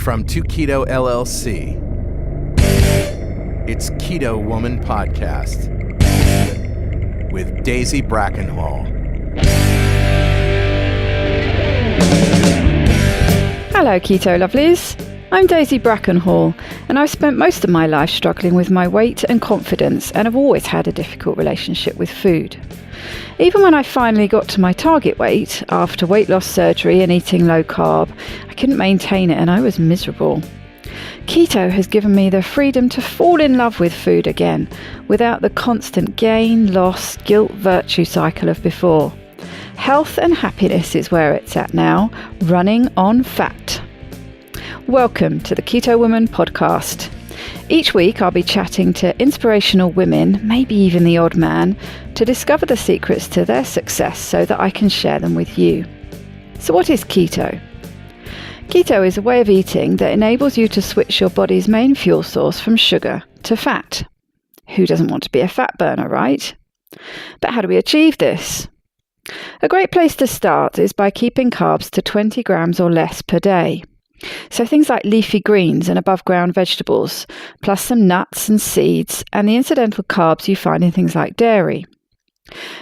From 2 Keto LLC, it's Keto Woman Podcast with Daisy Brackenhall. Hello, Keto Lovelies. I'm Daisy Brackenhall, and I've spent most of my life struggling with my weight and confidence, and have always had a difficult relationship with food. Even when I finally got to my target weight, after weight loss surgery and eating low carb, I couldn't maintain it and I was miserable. Keto has given me the freedom to fall in love with food again, without the constant gain, loss, guilt, virtue cycle of before. Health and happiness is where it's at now, running on fat. Welcome to the Keto Woman Podcast. Each week I'll be chatting to inspirational women, maybe even the odd man, to discover the secrets to their success so that I can share them with you. So what is keto? Keto is a way of eating that enables you to switch your body's main fuel source from sugar to fat. Who doesn't want to be a fat burner, right? But how do we achieve this? A great place to start is by keeping carbs to 20 grams or less per day. So things like leafy greens and above ground vegetables, plus some nuts and seeds, and the incidental carbs you find in things like dairy.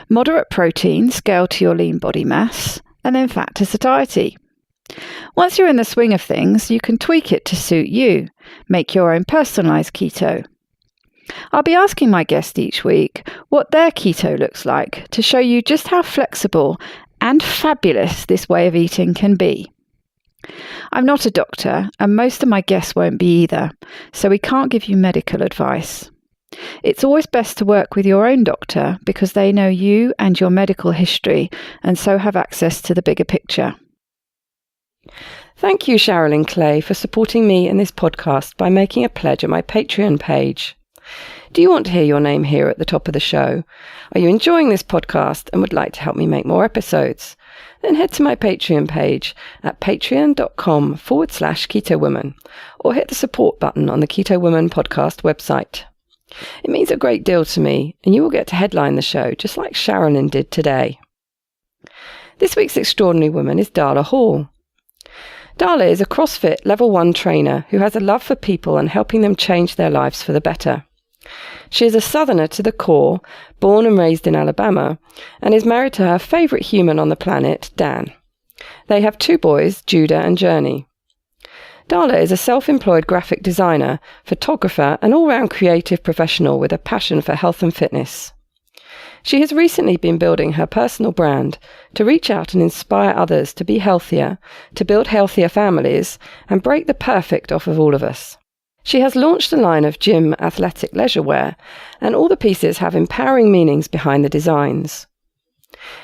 Moderate protein, scale to your lean body mass, and then fat to satiety. Once you're in the swing of things, you can tweak it to suit you. Make your own personalised keto. I'll be asking my guest each week what their keto looks like to show you just how flexible and fabulous this way of eating can be. I'm not a doctor, and most of my guests won't be either, so we can't give you medical advice. It's always best to work with your own doctor because they know you and your medical history, and so have access to the bigger picture. Thank you, Sherilyn Clay, for supporting me in this podcast by making a pledge at my Patreon page. Do you want to hear your name here at the top of the show? Are you enjoying this podcast and would like to help me make more episodes? Then head to my Patreon page at patreon.com/KetoWoman or hit the support button on the Keto Woman podcast website. It means a great deal to me, and you will get to headline the show just like Sherilyn did today. This week's extraordinary woman is Darla Hall. Darla is a CrossFit Level 1 trainer who has a love for people and helping them change their lives for the better. She is a Southerner to the core, born and raised in Alabama, and is married to her favourite human on the planet, Dan. They have 2 boys, Judah and Journey. Darla is a self-employed graphic designer, photographer, and all-round creative professional with a passion for health and fitness. She has recently been building her personal brand to reach out and inspire others to be healthier, to build healthier families, and break the perfect off of all of us. She has launched a line of gym athletic leisure wear, and all the pieces have empowering meanings behind the designs.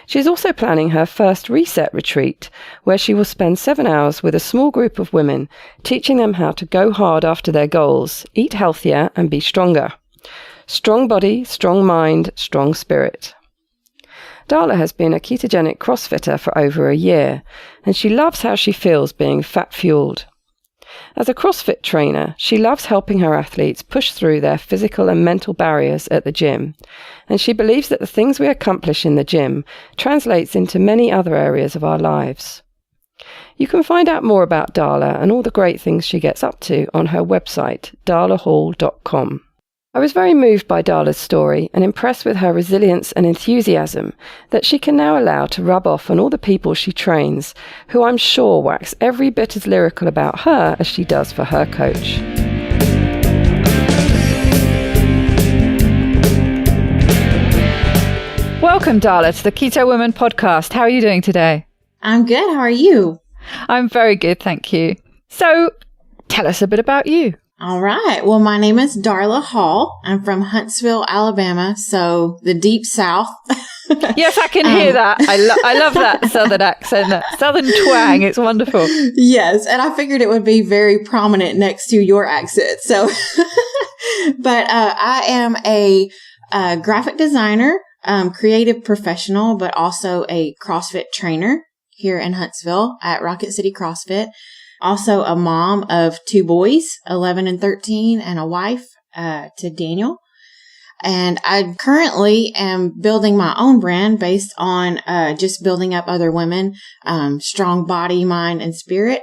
She is also planning her first reset retreat, where she will spend 7 hours with a small group of women, teaching them how to go hard after their goals, eat healthier, and be stronger. Strong body, strong mind, strong spirit. Darla has been a ketogenic CrossFitter for over a year, and she loves how she feels being fat-fueled. As a CrossFit trainer, she loves helping her athletes push through their physical and mental barriers at the gym, and she believes that the things we accomplish in the gym translates into many other areas of our lives. You can find out more about Darla and all the great things she gets up to on her website, darlahall.com. I was very moved by Darla's story and impressed with her resilience and enthusiasm that she can now allow to rub off on all the people she trains, who I'm sure wax every bit as lyrical about her as she does for her coach. Welcome, Darla, to the Keto Woman Podcast. How are you doing today? I'm good. How are you? I'm very good, thank you. So, tell us a bit about you. All right. Well, my name is Darla Hall. I'm from Huntsville, Alabama, so the deep south. Yes, I can hear that. I love that southern accent, that southern twang. It's wonderful. Yes, and I figured it would be very prominent next to your accent. So, but I am a graphic designer, creative professional, but also a CrossFit trainer here in Huntsville at Rocket City CrossFit. Also a mom of 2 boys, 11 and 13, and a wife to Daniel. And I currently am building my own brand based on just building up other women, strong body, mind, and spirit.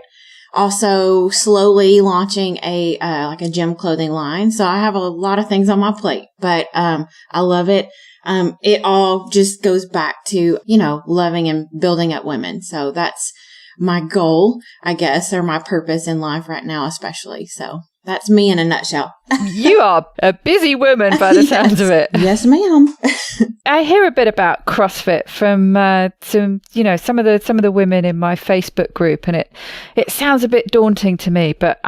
also slowly launching a gym clothing line. So I have a lot of things on my plate, but I love it. It all just goes back to, loving and building up women. So that's my goal, I guess, or my purpose in life right now, especially. So that's me in a nutshell. You are a busy woman by the sounds of it. Yes, ma'am. I hear a bit about CrossFit from some of the women in my Facebook group, and it sounds a bit daunting to me. But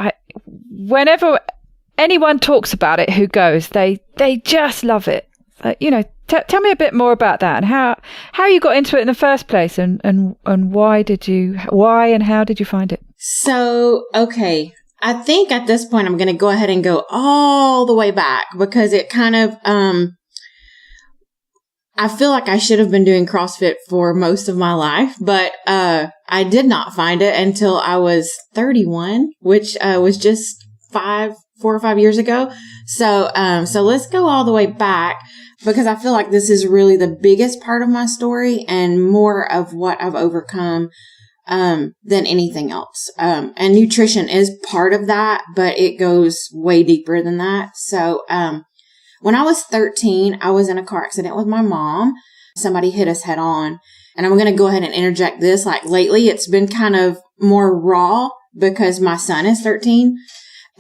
whenever anyone talks about it who goes, they just love it. Tell me a bit more about that and how you got into it in the first place, and why and how did you find it? So, okay. I think at this point, I'm going to go ahead and go all the way back because it kind of, I feel like I should have been doing CrossFit for most of my life, but I did not find it until I was 31, which was just 4 or 5 years ago. So let's go all the way back because I feel like this is really the biggest part of my story and more of what I've overcome than anything else. And nutrition is part of that, but it goes way deeper than that. So, when I was 13, I was in a car accident with my mom. Somebody hit us head on, and I'm going to go ahead and interject this. Like lately, it's been kind of more raw because my son is 13.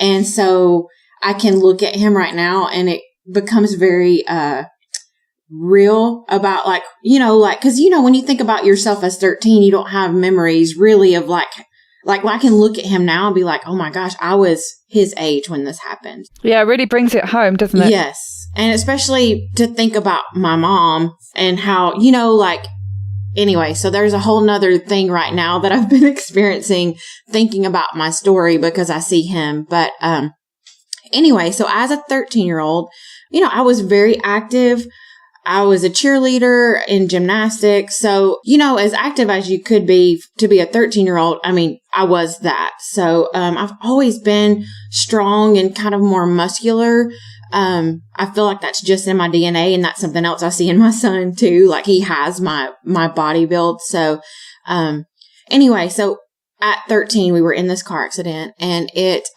And so I can look at him right now and it becomes very, real about cause when you think about yourself as 13, you don't have memories really of like I can look at him now and be like, oh my gosh, I was his age when this happened. Yeah, it really brings it home, doesn't it? Yes. And especially to think about my mom and how, anyway, so there's a whole nother thing right now that I've been experiencing thinking about my story because I see him. But, anyway, so as a 13-year-old, I was very active. I was a cheerleader in gymnastics. So, as active as you could be to be a 13-year-old, I was that. So, I've always been strong and kind of more muscular. I feel like that's just in my DNA, and that's something else I see in my son too. Like he has my body build. So, anyway, so at 13, we were in this car accident and it,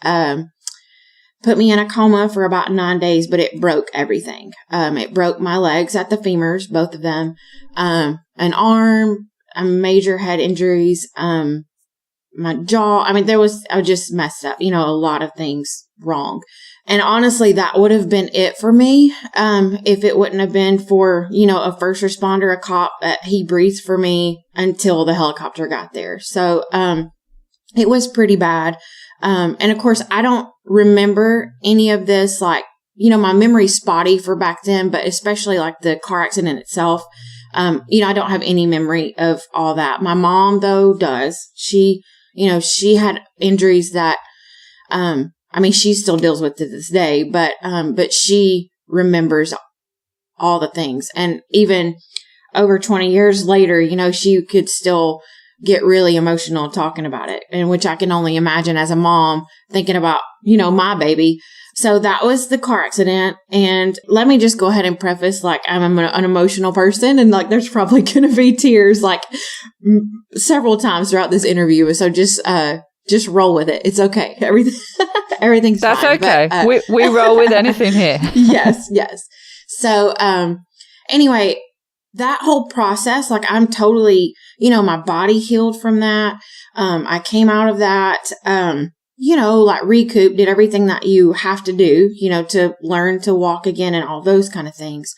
put me in a coma for about 9 days, but it broke everything. It broke my legs at the femurs, both of them, an arm, major head injuries, my jaw. I was just messed up, a lot of things wrong. And honestly, that would have been it for me. If it wouldn't have been for, a first responder, a cop, he breathed for me until the helicopter got there. So, it was pretty bad. And of course, I don't remember any of this, my memory's spotty for back then, but especially like the car accident itself. I don't have any memory of all that. My mom, though, does. She had injuries that, she still deals with to this day, but she remembers all the things. And even over 20 years later, she could still get really emotional talking about it, and which I can only imagine as a mom thinking about, my baby. So that was the car accident. And let me just go ahead and preface, I'm an emotional person, and there's probably going to be tears several times throughout this interview. So just roll with it. It's okay. Everything's That's fine. okay. But, we roll with anything here. Yes. So, anyway, that whole process, I'm totally, my body healed from that. I came out of that, recouped, did everything that you have to do, to learn to walk again and all those kind of things.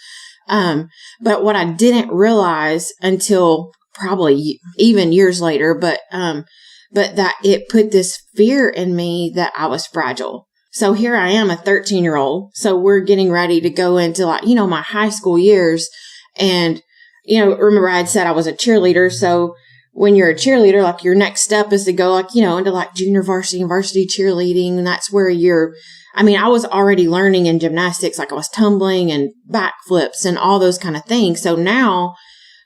But what I didn't realize until probably even years later, but that it put this fear in me that I was fragile. So here I am, a 13-year-old. So we're getting ready to go into my high school years. And, remember I had said I was a cheerleader. So when you're a cheerleader, your next step is to go into junior varsity and varsity cheerleading. And that's where I was already learning in gymnastics, I was tumbling and backflips and all those kind of things. So now,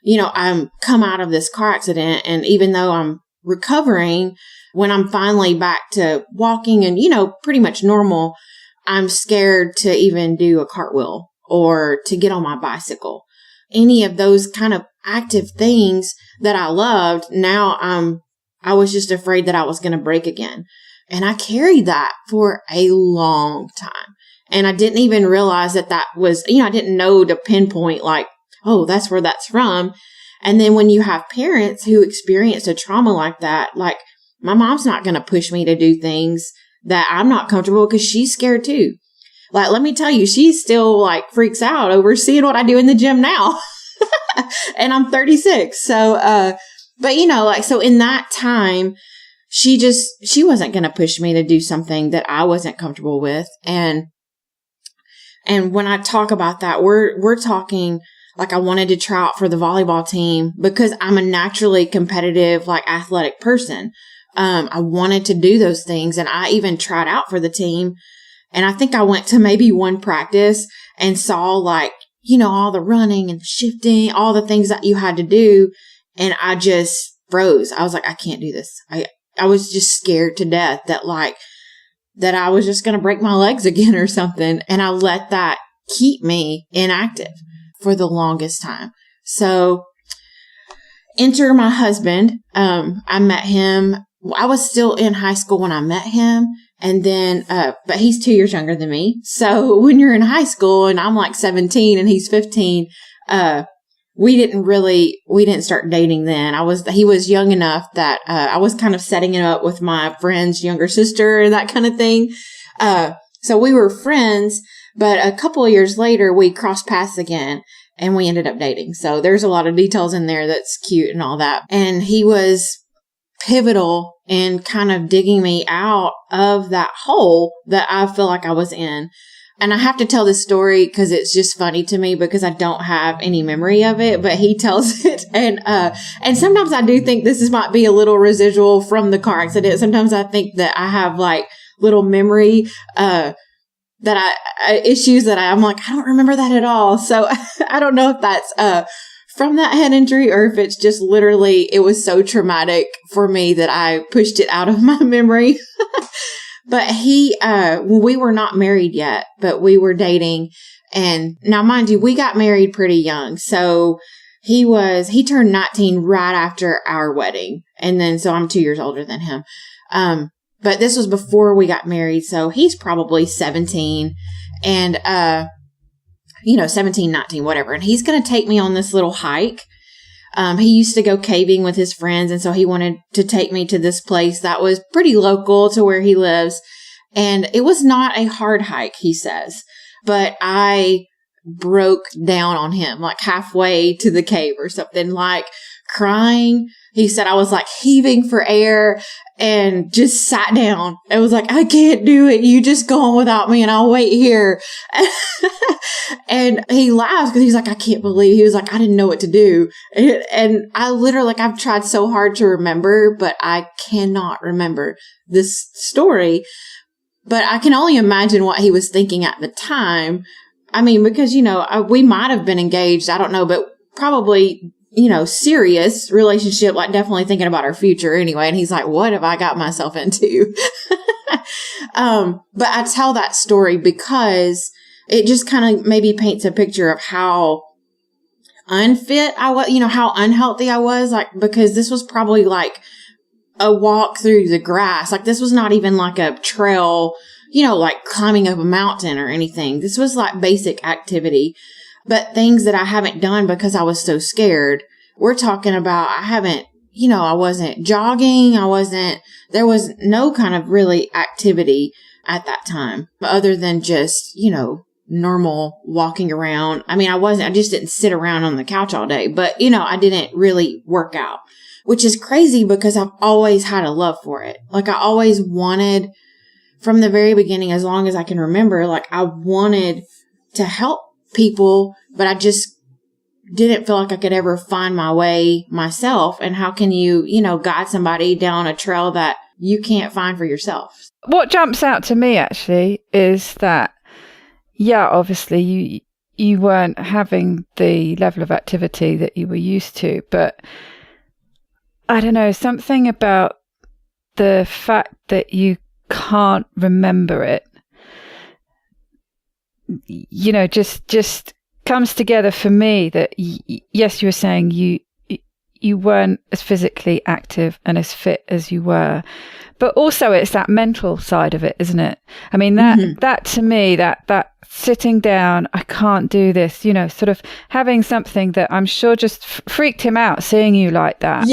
I'm come out of this car accident, and even though I'm recovering, when I'm finally back to walking and, pretty much normal, I'm scared to even do a cartwheel or to get on my bicycle. Any of those kind of active things that I loved, now I was just afraid that I was going to break again. And I carried that for a long time. And I didn't even realize that was, I didn't know to pinpoint like, oh, that's where that's from. And then when you have parents who experience a trauma like that, like my mom's not going to push me to do things that I'm not comfortable because she's scared too. Like, let me tell you, she still like freaks out over seeing what I do in the gym now. And I'm 36. So, but so in that time, she wasn't going to push me to do something that I wasn't comfortable with. And when I talk about that, we're talking like I wanted to try out for the volleyball team because I'm a naturally competitive, like athletic person. I wanted to do those things, and I even tried out for the team. And I think I went to maybe one practice and saw like, all the running and shifting, all the things that you had to do. And I just froze. I was like, I can't do this. I was just scared to death that I was just going to break my legs again or something. And I let that keep me inactive for the longest time. So enter my husband. I met him. I was still in high school when I met him. And then, but he's 2 years younger than me. So when you're in high school and I'm like 17 and he's 15, we didn't start dating then. He was young enough that, I was kind of setting it up with my friend's younger sister and that kind of thing. So we were friends, but a couple of years later, we crossed paths again and we ended up dating. So there's a lot of details in there that's cute and all that. And he was pivotal in kind of digging me out of that hole that I feel like I was in. And I have to tell this story because it's just funny to me because I don't have any memory of it, but he tells it. And sometimes I do think this might be a little residual from the car accident. Sometimes I think that I have like little memory, issues that I'm like, I don't remember that at all. So I don't know if that's, from that head injury or if it's just literally, it was so traumatic for me that I pushed it out of my memory. But we were not married yet, but we were dating. And now, mind you, we got married pretty young. So he turned 19 right after our wedding. And then, so I'm 2 years older than him. But this was before we got married. So he's probably 17 and, 17, 19, whatever. And he's going to take me on this little hike. He used to go caving with his friends. And so he wanted to take me to this place that was pretty local to where he lives. And it was not a hard hike, he says, but I broke down on him like halfway to the cave or something, like crying. He said I was like heaving for air and just sat down. It was like, I can't do it. You just go on without me and I'll wait here. And he laughed because he's like, I can't believe. He was like, I didn't know what to do. And I literally, like, I've tried so hard to remember, but I cannot remember this story. But I can only imagine what he was thinking at the time. I mean, because, we might have been engaged. I don't know, but probably, serious relationship, like definitely thinking about our future anyway. And he's like, what have I got myself into? But I tell that story because it just kind of maybe paints a picture of how unfit I was, how unhealthy I was, like, because this was probably like a walk through the grass. Like, this was not even like a trail, like climbing up a mountain or anything. This was like basic activity, but things that I haven't done because I was so scared. We're talking about, I wasn't jogging. There was no kind of really activity at that time other than just, normal walking around. I mean, I just didn't sit around on the couch all day, but, I didn't really work out, which is crazy because I've always had a love for it. Like, I always wanted, from the very beginning, as long as I can remember, like, I wanted to help people, but I just didn't feel like I could ever find my way myself. And how can you, guide somebody down a trail that you can't find for yourself? What jumps out to me actually is that, yeah, obviously you weren't having the level of activity that you were used to, but I don't know, something about the fact that you can't remember it, just comes together for me that yes, you were saying you you weren't as physically active and as fit as you were. But also it's that mental side of it, isn't it? I mean, that to me, that sitting down, I can't do this, you know, sort of having something that I'm sure just freaked him out, seeing you like that,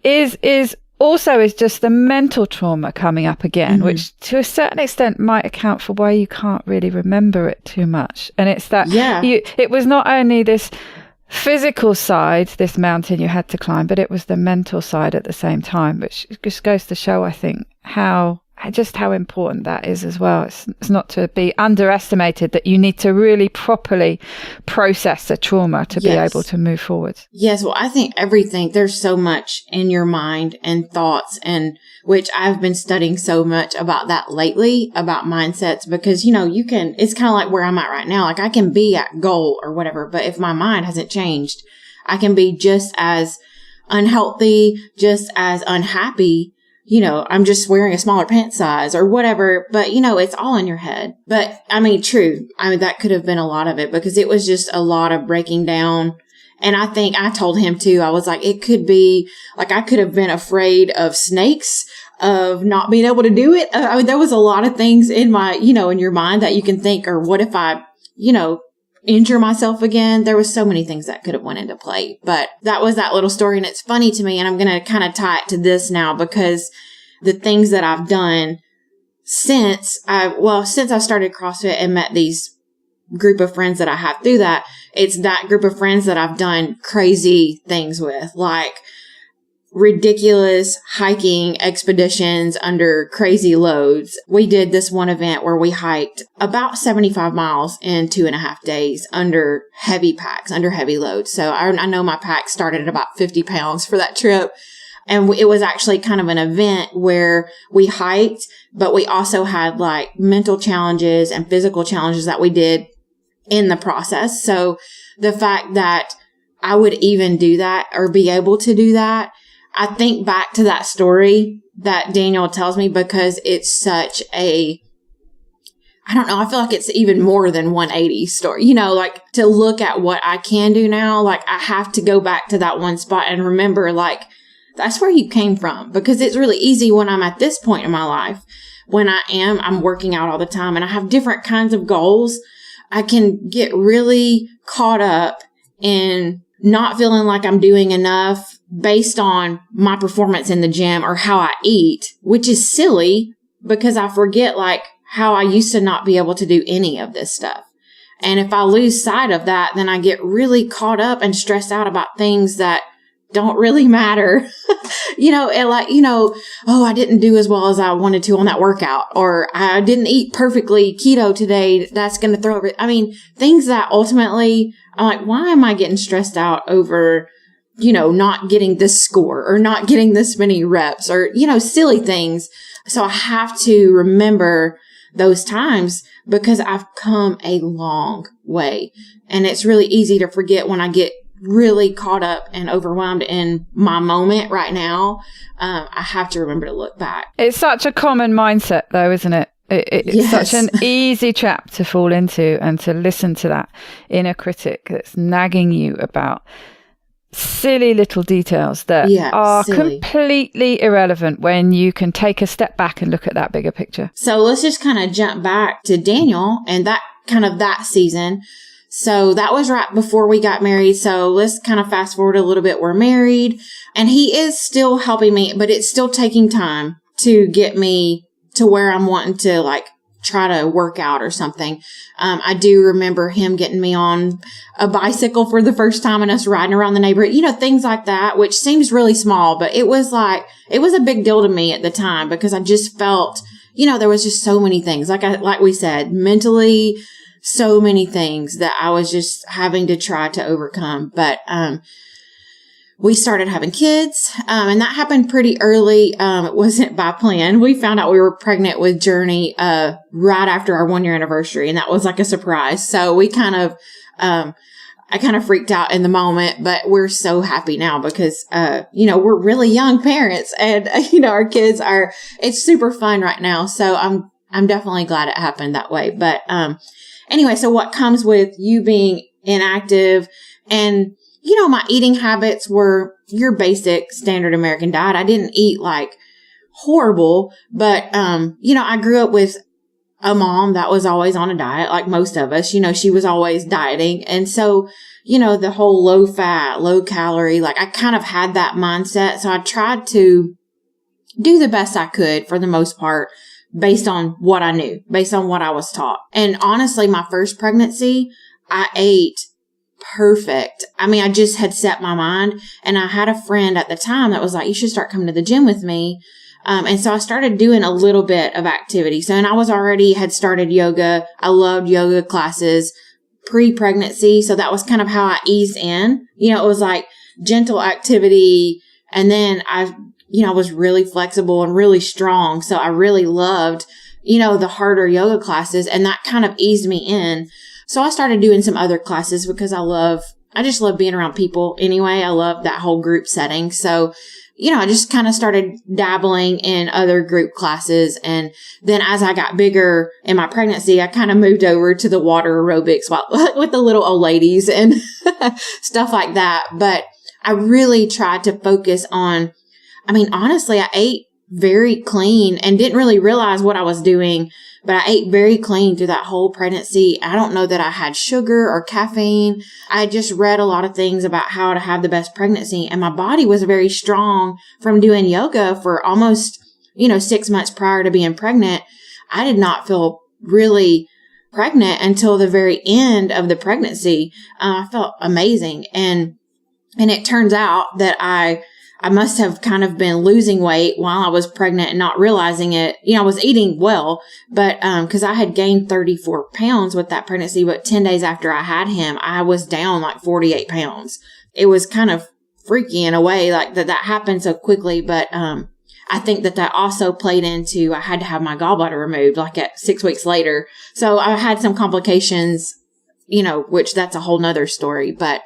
is also is just the mental trauma coming up again, which to a certain extent might account for why you can't really remember it too much. And it's that it was not only this physical side, this mountain you had to climb, but it was the mental side at the same time, which just goes to show, I think, how important that is as well. It's not to be underestimated that you need to really properly process a trauma to be able to move forward. Yes. Well, I think there's so much in your mind and thoughts, and which I've been studying so much about that lately, about mindsets, because, you know, it's kind of like where I'm at right now. Like I can be at goal or whatever, but if my mind hasn't changed, I can be just as unhealthy, just as unhappy. You know, I'm just wearing a smaller pant size or whatever, but you know, it's all in your head. But I mean, true. I mean, that could have been a lot of it because it was just a lot of breaking down. And I think I told him too, I was like, it could be like, I could have been afraid of snakes, of not being able to do it. I mean, there was a lot of things in in your mind that you can think, or what if I, injure myself again? There was so many things that could have went into play, but that was that little story. And it's funny to me. And I'm going to kind of tie it to this now because the things that I've done since I started CrossFit and met these group of friends that I have through that, it's that group of friends that I've done crazy things with, like ridiculous hiking expeditions under crazy loads. We did this one event where we hiked about 75 miles in 2.5 days under heavy packs, under heavy loads. So I know my pack started at about 50 pounds for that trip. And it was actually kind of an event where we hiked, but we also had like mental challenges and physical challenges that we did in the process. So the fact that I would even do that or be able to do that, I think back to that story that Daniel tells me because it's such I don't know, I feel like it's even more than 180 story, like to look at what I can do now. Like I have to go back to that one spot and remember, like, that's where you came from, because it's really easy when I'm at this point in my life, when I'm working out all the time and I have different kinds of goals. I can get really caught up in not feeling like I'm doing enough based on my performance in the gym or how I eat, which is silly because I forget like how I used to not be able to do any of this stuff. And if I lose sight of that, then I get really caught up and stressed out about things that don't really matter, and like, oh, I didn't do as well as I wanted to on that workout, or I didn't eat perfectly keto today. That's going to throw over. I mean, things that ultimately I'm like, why am I getting stressed out over, not getting this score or not getting this many reps or, silly things. So I have to remember those times because I've come a long way, and it's really easy to forget when I get really caught up and overwhelmed in my moment right now. I have to remember to look back. It's such a common mindset though, isn't it? It's such an easy trap to fall into, and to listen to that inner critic that's nagging you about silly little details that are completely irrelevant when you can take a step back and look at that bigger picture. So let's just kind of jump back to Daniel and that season. So that was right before we got married. So let's kind of fast forward a little bit. We're married and he is still helping me, but it's still taking time to get me to where I'm wanting to like try to work out or something. I do remember him getting me on a bicycle for the first time and us riding around the neighborhood, things like that, which seems really small, but it was a big deal to me at the time because I just felt, there was just so many things, like we said, mentally, so many things that I was just having to try to overcome. But, we started having kids, and that happened pretty early. It wasn't by plan. We found out we were pregnant with Journey, right after our 1-year anniversary. And that was like a surprise. So we I kind of freaked out in the moment, but we're so happy now because, we're really young parents and, our kids it's super fun right now. So I'm definitely glad it happened that way. But, anyway, so what comes with you being inactive and, my eating habits were your basic standard American diet. I didn't eat like horrible, but, I grew up with a mom that was always on a diet, like most of us. She was always dieting. And so, the whole low fat, low calorie, like I kind of had that mindset. So I tried to do the best I could for the most part based on what I knew, based on what I was taught. And honestly, my first pregnancy, I ate perfect. I mean, I just had set my mind, and I had a friend at the time that was like, you should start coming to the gym with me. And so I started doing a little bit of activity. So, and I had started yoga. I loved yoga classes pre-pregnancy. So that was kind of how I eased in. It was like gentle activity. And then I was really flexible and really strong. So I really loved, the harder yoga classes, and that kind of eased me in. So I started doing some other classes because I just love being around people anyway. I love that whole group setting. So, I just kind of started dabbling in other group classes. And then as I got bigger in my pregnancy, I kind of moved over to the water aerobics with the little old ladies and stuff like that. But I really tried to focus on, honestly, I ate very clean and didn't really realize what I was doing, but I ate very clean through that whole pregnancy. I don't know that I had sugar or caffeine. I just read a lot of things about how to have the best pregnancy, and my body was very strong from doing yoga for almost, 6 months prior to being pregnant. I did not feel really pregnant until the very end of the pregnancy. I felt amazing. And it turns out that I must have kind of been losing weight while I was pregnant and not realizing it. I was eating well, but, cause I had gained 34 pounds with that pregnancy, but 10 days after I had him, I was down like 48 pounds. It was kind of freaky in a way, like that happened so quickly. But, I think that also played into, I had to have my gallbladder removed like at 6 weeks later. So I had some complications, which that's a whole nother story. But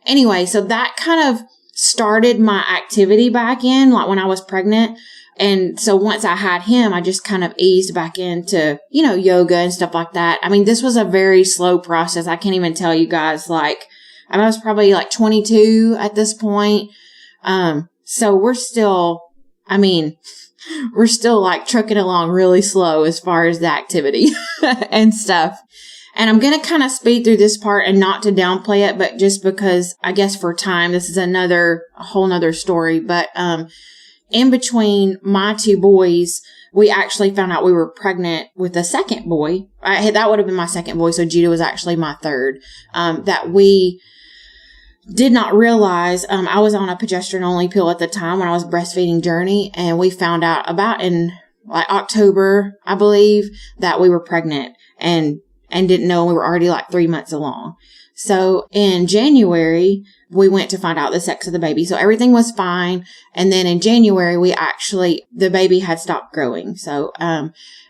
anyway, so that kind of started my activity back in, like when I was pregnant. And so once I had him, I just kind of eased back into, yoga and stuff like that. This was a very slow process. I can't even tell you guys, like, I was probably like 22 at this point. So we're still like trucking along really slow as far as the activity and stuff. And I'm going to kind of speed through this part and not to downplay it, but just because I guess for time, this is a whole nother story. But, in between my two boys, we actually found out we were pregnant with a second boy. That would have been my second boy. So Judah was actually my third, that we did not realize. I was on a progesterone only pill at the time when I was breastfeeding Journey. And we found out about in like October, I believe, that we were pregnant and didn't know we were already like 3 months along. So in January, we went to find out the sex of the baby. So everything was fine. And then in January, the baby had stopped growing. So,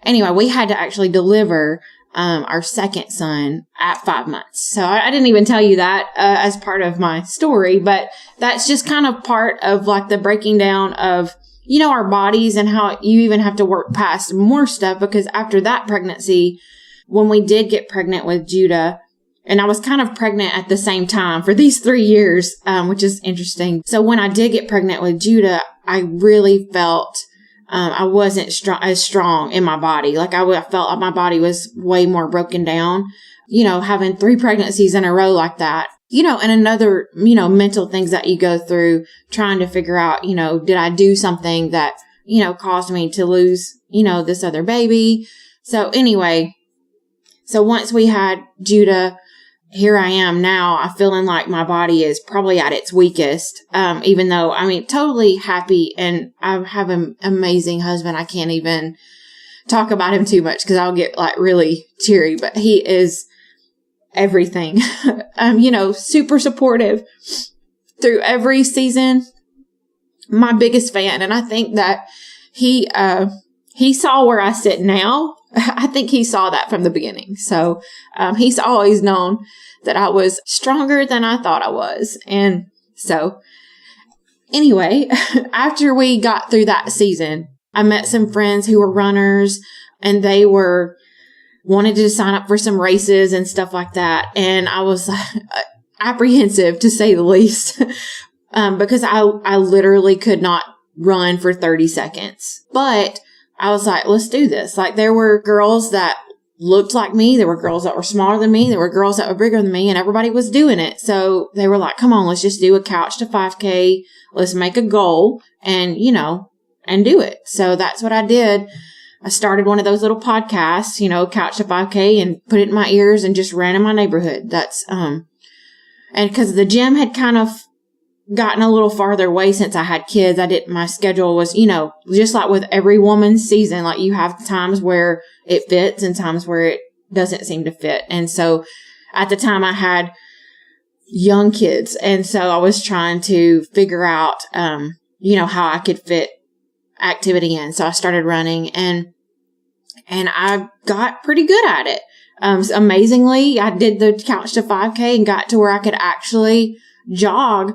anyway, we had to actually deliver, our second son at 5 months. So I didn't even tell you that, as part of my story, but that's just kind of part of like the breaking down of, our bodies and how you even have to work past more stuff, because after that pregnancy, when we did get pregnant with Judah, and I was kind of pregnant at the same time for these 3 years, which is interesting. So when I did get pregnant with Judah, I really felt, I wasn't as strong in my body. Like I felt like my body was way more broken down, having 3 pregnancies in a row like that, and another, mental things that you go through trying to figure out, did I do something that, caused me to lose, this other baby? So anyway, so once we had Judah, here I am now. I'm feeling like my body is probably at its weakest. Even though, totally happy, and I have an amazing husband. I can't even talk about him too much because I'll get like really teary, but he is everything. Super supportive through every season. My biggest fan. And I think that he saw where I sit now. I think he saw that from the beginning. So, he's always known that I was stronger than I thought I was. And so anyway, after we got through that season, I met some friends who were runners, and they wanted to sign up for some races and stuff like that. And I was apprehensive, to say the least, because I literally could not run for 30 seconds. But I was like, let's do this. Like, there were girls that looked like me. There were girls that were smaller than me. There were girls that were bigger than me, and everybody was doing it. So they were like, come on, let's just do a couch to 5K. Let's make a goal and, and do it. So that's what I did. I started one of those little podcasts, couch to 5K, and put it in my ears and just ran in my neighborhood. That's, and because the gym had kind of gotten a little farther away since I had kids, my schedule was, just like with every woman's season, like you have times where it fits and times where it doesn't seem to fit. And so at the time I had young kids. And so I was trying to figure out, how I could fit activity in. So I started running and I got pretty good at it. Amazingly, I did the couch to 5K and got to where I could actually jog,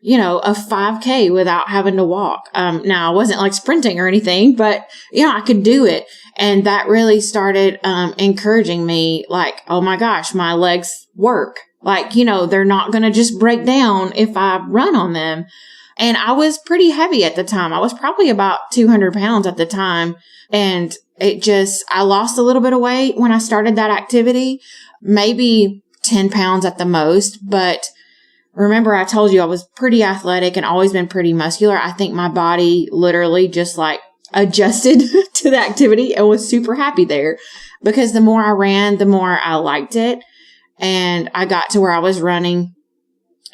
a 5K without having to walk. Now I wasn't like sprinting or anything, but I could do it. And that really started, encouraging me, like, oh my gosh, my legs work. Like, they're not going to just break down if I run on them. And I was pretty heavy at the time. I was probably about 200 pounds at the time. And I lost a little bit of weight when I started that activity, maybe 10 pounds at the most. But remember, I told you I was pretty athletic and always been pretty muscular. I think my body literally just like adjusted to the activity and was super happy there, because the more I ran, the more I liked it. And I got to where I was running,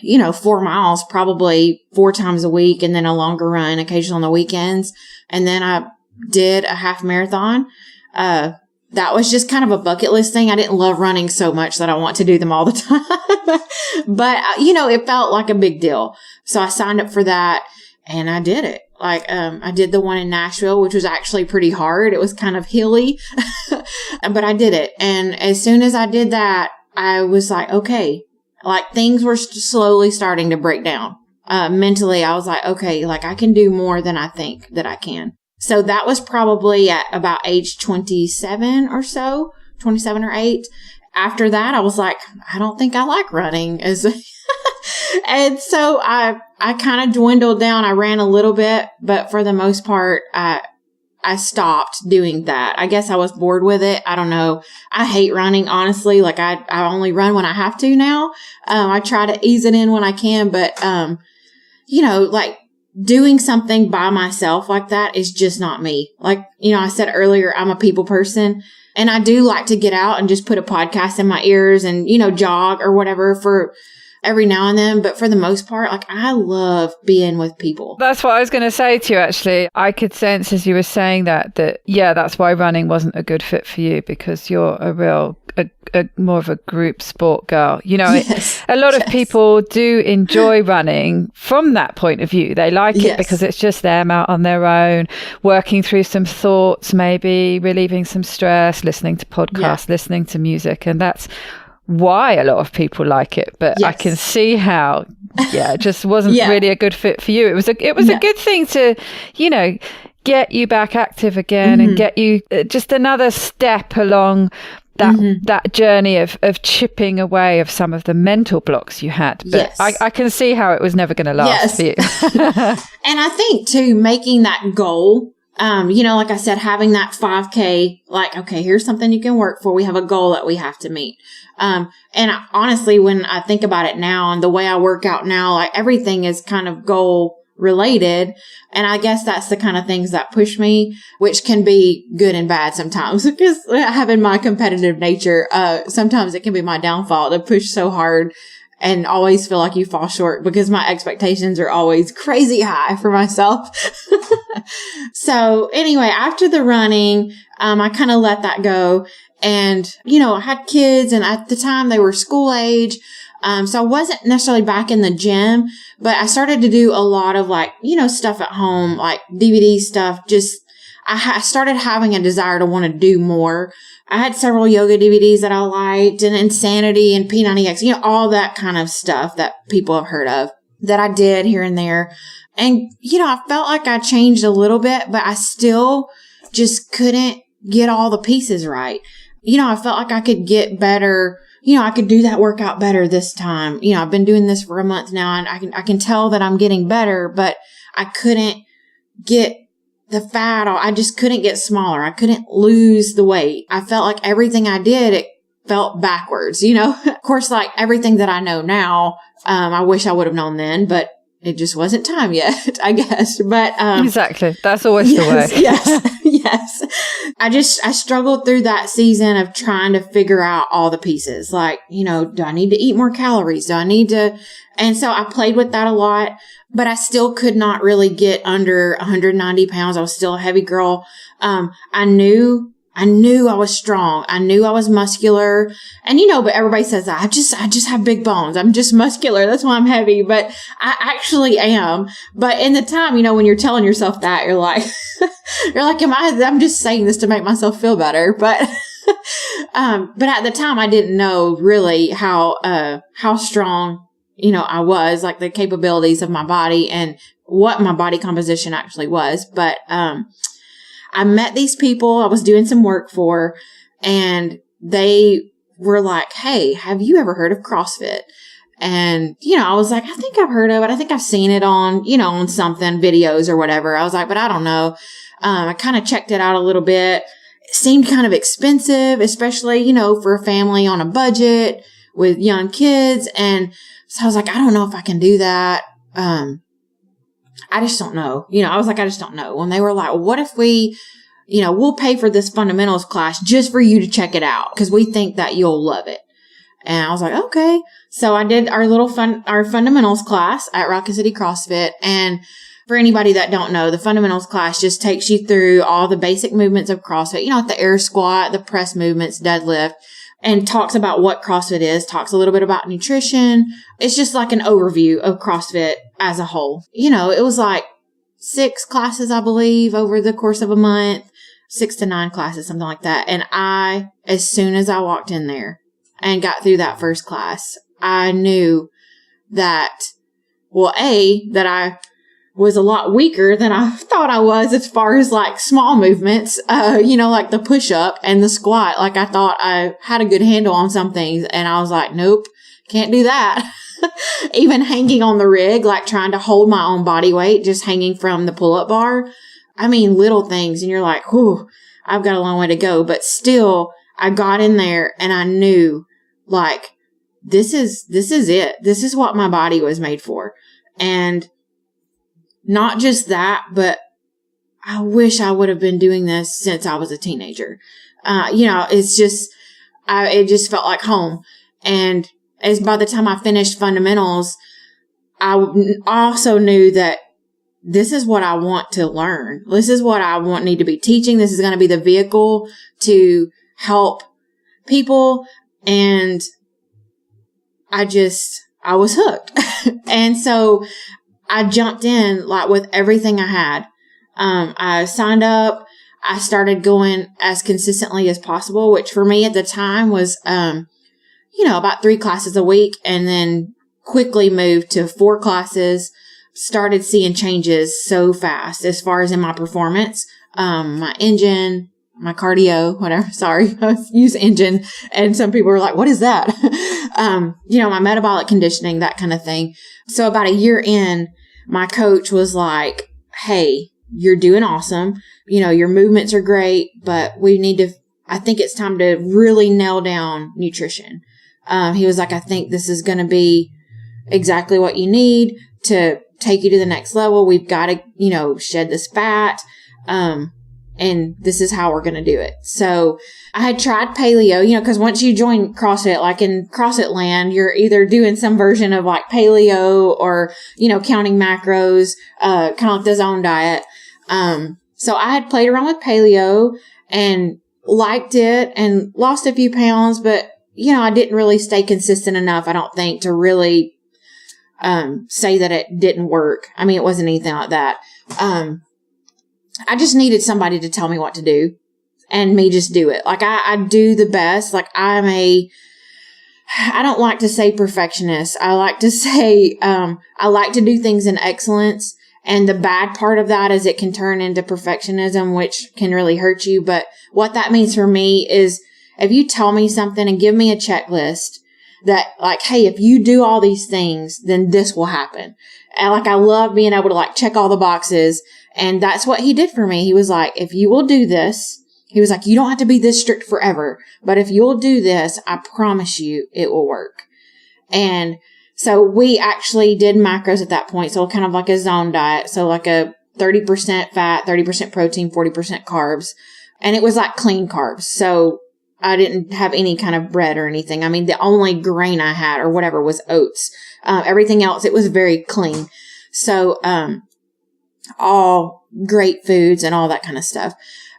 4 miles, probably 4 times a week, and then a longer run occasionally on the weekends. And then I did a half marathon. That was just kind of a bucket list thing. I didn't love running so much that I want to do them all the time. But, it felt like a big deal. So I signed up for that and I did it. Like, I did the one in Nashville, which was actually pretty hard. It was kind of hilly, but I did it. And as soon as I did that, I was like, okay, like things were slowly starting to break down. Mentally, I was like, okay, like I can do more than I think that I can. So that was probably at about age 27 or so, 27 or 8. After that, I was like, I don't think I like running. And so I kind of dwindled down. I ran a little bit, but for the most part, I stopped doing that. I guess I was bored with it. I don't know. I hate running, honestly. Like I only run when I have to now. I try to ease it in when I can, but, like doing something by myself like that is just not me. Like, I said earlier, I'm a people person, and I do like to get out and just put a podcast in my ears and, jog or whatever for every now and then. But for the most part, like I love being with people. That's what I was going to say to you, actually. I could sense as you were saying that, that's why running wasn't a good fit for you, because you're a more of a group sport girl. Yes, a lot of people do enjoy running from that point of view. They like it because it's just them out on their own, working through some thoughts, maybe relieving some stress, listening to podcasts, listening to music. And that's why a lot of people like it. But I can see how it just wasn't really a good fit for you. It was a good thing to get you back active again and get you just another step along that journey of chipping away of some of the mental blocks you had. But I can see how it was never going to last for you. And I think too, making that goal, like I said, having that 5K, like, okay, here's something you can work for. We have a goal that we have to meet. And honestly, when I think about it now and the way I work out now, like everything is kind of goal related. And I guess that's the kind of things that push me, which can be good and bad sometimes, because having my competitive nature, sometimes it can be my downfall to push so hard and always feel like you fall short, because my expectations are always crazy high for myself. So anyway, after the running, I kind of let that go. And, I had kids, and at the time they were school age. So I wasn't necessarily back in the gym, but I started to do a lot of like, stuff at home, like DVD stuff. Just, I started having a desire to want to do more. I had several yoga DVDs that I liked, and Insanity and P90X, all that kind of stuff that people have heard of that I did here and there. And, I felt like I changed a little bit, but I still just couldn't get all the pieces right. I felt like I could get better I could do that workout better this time. I've been doing this for a month now, and I can tell that I'm getting better, but I couldn't get the fat off. I just couldn't get smaller. I couldn't lose the weight. I felt like everything I did, it felt backwards, Of course, like everything that I know now, I wish I would have known then, but it just wasn't time yet, I guess. But exactly. That's always the way. Yes. I struggled through that season of trying to figure out all the pieces. Like, do I need to eat more calories? Do I need to? And so I played with that a lot, but I still could not really get under 190 pounds. I was still a heavy girl. I knew I was strong. I knew I was muscular. And, but everybody says, I just have big bones. I'm just muscular. That's why I'm heavy. But I actually am. But in the time, when you're telling yourself that, you're like, I'm just saying this to make myself feel better. But, but at the time, I didn't know really how strong, I was, like the capabilities of my body and what my body composition actually was. But, I met these people I was doing some work for, and they were like, hey, have you ever heard of CrossFit? And, I was like, I think I've heard of it. I think I've seen it on, on something, videos or whatever. I was like, but I don't know. I kind of checked it out a little bit. It seemed kind of expensive, especially, for a family on a budget with young kids. And so I was like, I don't know if I can do that. I just don't know. I was like, I just don't know. When they were like, what if we, we'll pay for this fundamentals class just for you to check it out because we think that you'll love it. And I was like, okay. So I did our fundamentals class at Rocket City CrossFit. And for anybody that don't know, the fundamentals class just takes you through all the basic movements of CrossFit, like the air squat, the press movements, deadlift, and talks about what CrossFit is, talks a little bit about nutrition. It's just like an overview of CrossFit as a whole. It was like 6 classes, I believe, over the course of a month, 6 to 9 classes, something like that. And as soon as I walked in there and got through that first class, I knew that, that I was a lot weaker than I thought I was as far as like small movements, like the push up and the squat. Like I thought I had a good handle on some things, and I was like, nope, can't do that. Even hanging on the rig, like trying to hold my own body weight, just hanging from the pull-up bar. I mean, little things. And you're like, whew, I've got a long way to go. But still, I got in there and I knew like, this is it. This is what my body was made for. And not just that, but I wish I would have been doing this since I was a teenager. It's just, it just felt like home. And as by the time I finished fundamentals, I also knew that this is what I want to learn. This is what I need to be teaching. This is going to be the vehicle to help people. And I was hooked. And so I jumped in like with everything I had. I signed up. I started going as consistently as possible, which for me at the time was, about 3 classes a week, and then quickly moved to 4 classes, started seeing changes so fast as far as in my performance, my engine, my cardio, whatever. Sorry, I use engine. And some people were like, what is that? My metabolic conditioning, that kind of thing. So about a year in, my coach was like, hey, you're doing awesome. Your movements are great, but I think it's time to really nail down nutrition. He was like, I think this is going to be exactly what you need to take you to the next level. We've got to, shed this fat. And this is how we're going to do it. So I had tried paleo, because once you join CrossFit, like in CrossFit land, you're either doing some version of like paleo or, counting macros, kind of like the zone diet. So I had played around with paleo and liked it and lost a few pounds, but, I didn't really stay consistent enough, I don't think, to really, say that it didn't work. I mean, it wasn't anything like that. I just needed somebody to tell me what to do and me just do it. Like I do the best. Like I don't like to say perfectionist. I like to say, I like to do things in excellence. And the bad part of that is it can turn into perfectionism, which can really hurt you. But what that means for me is if you tell me something and give me a checklist that like, hey, if you do all these things, then this will happen. And like, I love being able to like check all the boxes. And that's what he did for me. He was like, if you will do this, he was like, you don't have to be this strict forever, but if you'll do this, I promise you it will work. And so we actually did macros at that point. So kind of like a zone diet. So like a 30% fat, 30% protein, 40% carbs. And it was like clean carbs. So I didn't have any kind of bread or anything. I mean, the only grain I had or whatever was oats. Everything else, it was very clean. So, all great foods and all that kind of stuff.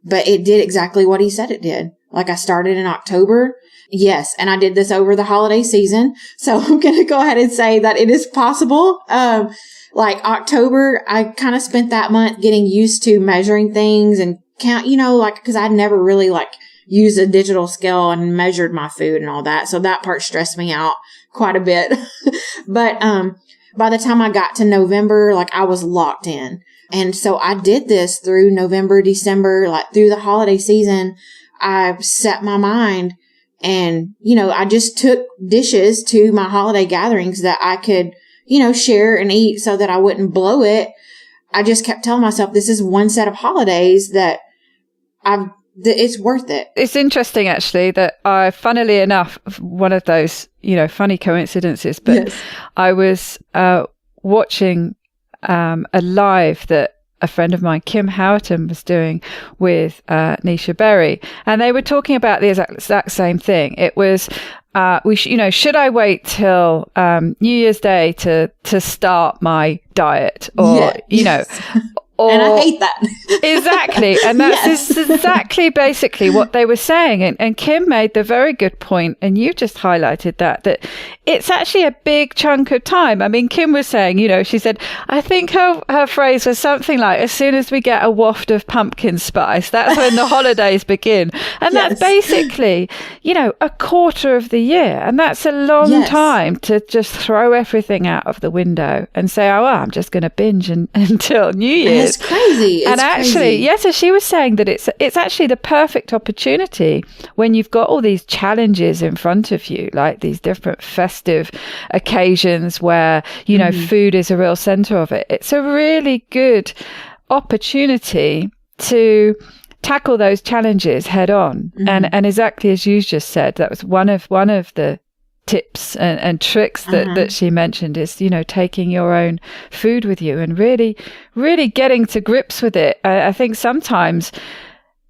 But it did exactly what he said it did. Like I started in October. Yes. And I did this over the holiday season. So I'm going to go ahead and say that it is possible. Like October, I kind of spent that month getting used to measuring things and count, like, cause I'd never really like used a digital scale and measured my food and all that. So that part stressed me out quite a bit. But, by the time I got to November, like I was locked in. And so I did this through November, December, like through the holiday season. I set my mind and, I just took dishes to my holiday gatherings that I could, share and eat so that I wouldn't blow it. I just kept telling myself, this is one set of holidays that it's worth it. It's interesting, actually, that funnily enough, one of those, funny coincidences, but yes. I was watching a live that a friend of mine, Kim Howerton, was doing with Nisha Berry, and they were talking about the exact same thing. It was, should I wait till New Year's Day to start my diet, or yes. And I hate that. Exactly. And that's exactly basically what they were saying. And Kim made the very good point, and you just highlighted that it's actually a big chunk of time. I mean, Kim was saying, she said, I think her phrase was something like, as soon as we get a waft of pumpkin spice, that's when the holidays begin. And that's basically, a quarter of the year. And that's a long time to just throw everything out of the window and say, oh, well, I'm just going to binge until New Year's. It's crazy. And actually, so she was saying that it's actually the perfect opportunity when you've got all these challenges in front of you, like these different festive occasions where, food is a real center of it. It's a really good opportunity to tackle those challenges head on. And exactly as you just said, that was one of the tips and tricks that she mentioned is, taking your own food with you and really, really getting to grips with it. I think sometimes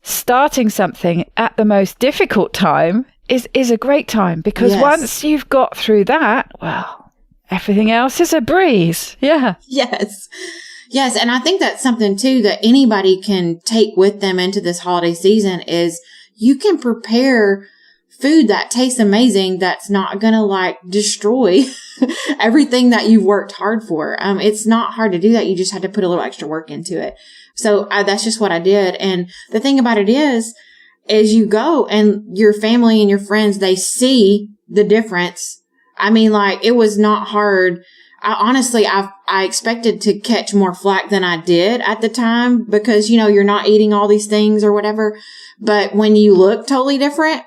starting something at the most difficult time is a great time, because once you've got through that, well, everything else is a breeze. Yeah. Yes. And I think that's something too that anybody can take with them into this holiday season is you can prepare food that tastes amazing that's not going to like destroy everything that you've worked hard for. It's not hard to do that. You just had to put a little extra work into it. So that's just what I did. And the thing about it is you go and your family and your friends, they see the difference. I mean, like it was not hard. I expected to catch more flack than I did at the time because, you're not eating all these things or whatever. But when you look totally different,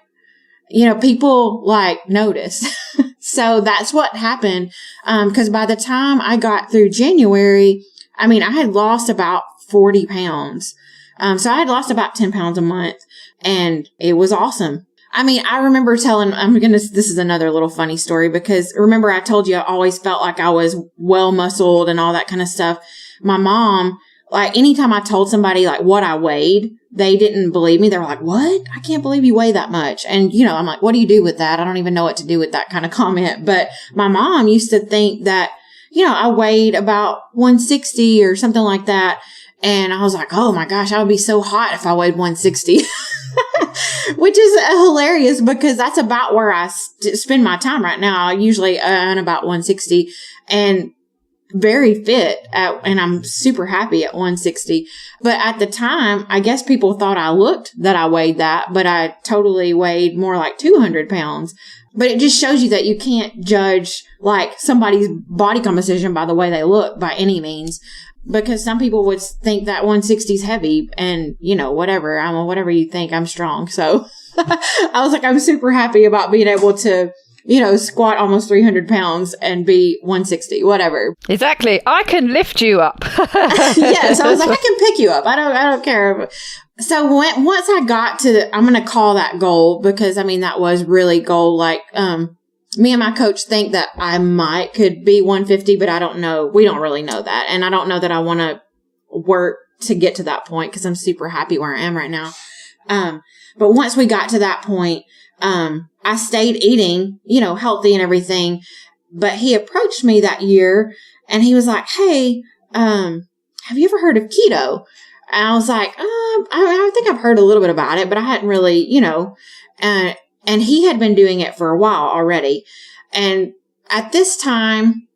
people like notice. So that's what happened. Cause by the time I got through January, I had lost about 40 pounds. So I had lost about 10 pounds a month, and it was awesome. I remember this is another little funny story, because remember I told you I always felt like I was well muscled and all that kind of stuff. My mom, like anytime I told somebody like what I weighed, they didn't believe me. They were like, what? I can't believe you weigh that much. And, I'm like, what do you do with that? I don't even know what to do with that kind of comment. But my mom used to think that, I weighed about 160 or something like that. And I was like, oh my gosh, I would be so hot if I weighed 160, which is hilarious because that's about where I spend my time right now. I usually earn about 160 and very fit and I'm super happy at 160. But at the time, I guess people thought I looked that I weighed that, but I totally weighed more like 200 pounds. But it just shows you that you can't judge like somebody's body composition by the way they look by any means. Because some people would think that 160 is heavy and, whatever. Whatever you think, I'm strong. So I was like, I'm super happy about being able to, squat almost 300 pounds and be 160, whatever. Exactly. I can lift you up. Yes. I was like, I can pick you up. I don't care. So once I got to I'm going to call that goal, because that was really goal. Like, me and my coach think that I could be 150, but I don't know. We don't really know that. And I don't know that I want to work to get to that point, because I'm super happy where I am right now. But once we got to that point, I stayed eating, healthy and everything. But he approached me that year and he was like, hey, have you ever heard of keto? And I was like, I think I've heard a little bit about it, but I hadn't really, and he had been doing it for a while already. And at this time,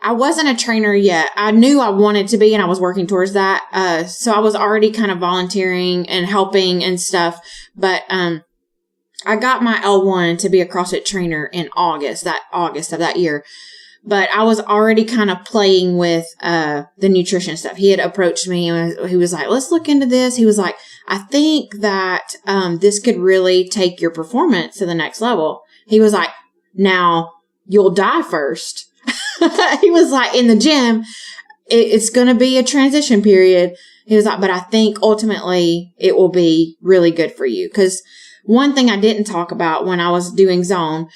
I wasn't a trainer yet. I knew I wanted to be, and I was working towards that. So I was already kind of volunteering and helping and stuff. But, I got my L1 to be a CrossFit trainer in August of that year. But I was already kind of playing with, the nutrition stuff. He had approached me and he was like, let's look into this. He was like, I think that, this could really take your performance to the next level. He was like, now you'll die first. He was like, in the gym, it's going to be a transition period. He was like, but I think ultimately it will be really good for you. Because one thing I didn't talk about when I was doing Zone,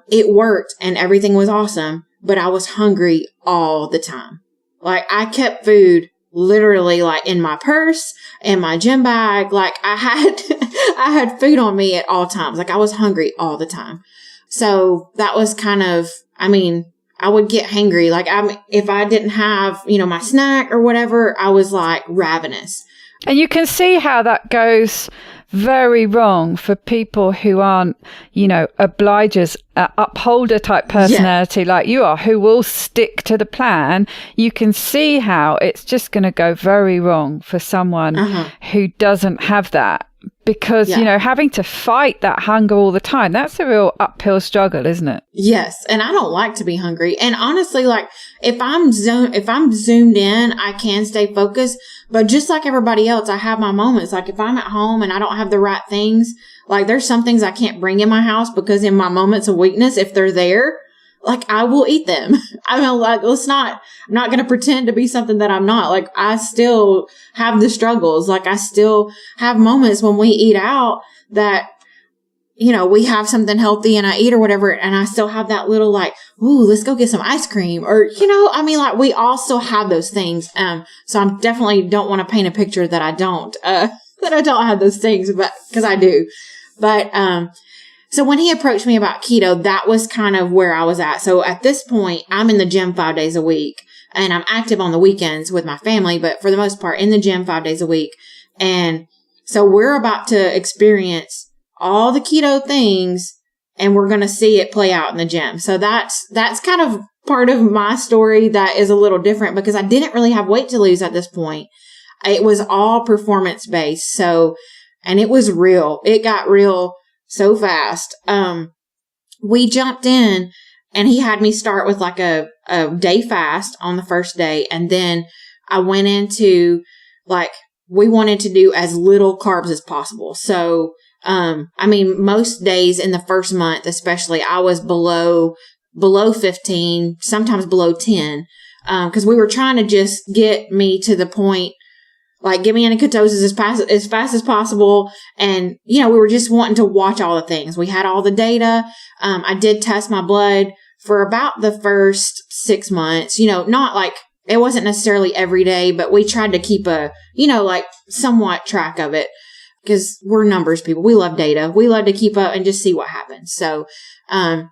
it worked and everything was awesome, but I was hungry all the time. Like, I kept food literally like in my purse and my gym bag. Like, I had food on me at all times. Like, I was hungry all the time. So that was kind of, I would get hangry. Like, if I didn't have, my snack or whatever, I was like ravenous. And you can see how that goes very wrong for people who aren't, obligers, upholder type personality like you are, who will stick to the plan. You can see how it's just going to go very wrong for someone who doesn't have that. Because, having to fight that hunger all the time, that's a real uphill struggle, isn't it? Yes. And I don't like to be hungry. And honestly, like, if I'm zoomed in, I can stay focused. But just like everybody else, I have my moments. Like, if I'm at home and I don't have the right things, like, there's some things I can't bring in my house because in my moments of weakness, if they're there, like, I will eat them. I'm not going to pretend to be something that I'm not. Like, I still have the struggles. Like, I still have moments when we eat out that, we have something healthy and I eat or whatever. And I still have that little like, ooh, let's go get some ice cream. Or, like, we all still have those things. So I definitely don't want to paint a picture that I don't have those things, but because I do. But, so when he approached me about keto, that was kind of where I was at. So at this point, I'm in the gym 5 days a week and I'm active on the weekends with my family, but for the most part in the gym 5 days a week. And so we're about to experience all the keto things and we're going to see it play out in the gym. So that's kind of part of my story that is a little different because I didn't really have weight to lose at this point. It was all performance based. So, and it was real. It got real so fast. We jumped in and he had me start with like a day fast on the first day. And then I went into like, we wanted to do as little carbs as possible. So, most days in the first month, especially, I was below 15, sometimes below 10. Cause we were trying to just get me to the point, like, get me into ketosis as fast as possible. And, we were just wanting to watch all the things. We had all the data. I did test my blood for about the first 6 months, not like, it wasn't necessarily every day, but we tried to keep a, like somewhat track of it because we're numbers people. We love data. We love to keep up and just see what happens. So, and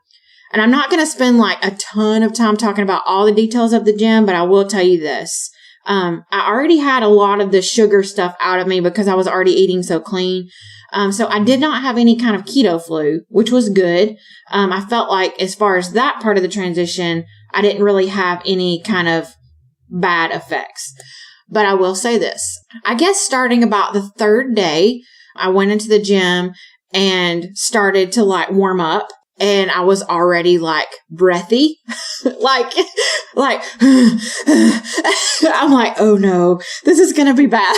I'm not going to spend like a ton of time talking about all the details of the gym, but I will tell you this. I already had a lot of the sugar stuff out of me because I was already eating so clean. So I did not have any kind of keto flu, which was good. I felt like as far as that part of the transition, I didn't really have any kind of bad effects. But I will say this, I guess starting about the third day, I went into the gym and started to like warm up. And I was already like breathy, like, I'm like, oh no, this is going to be bad.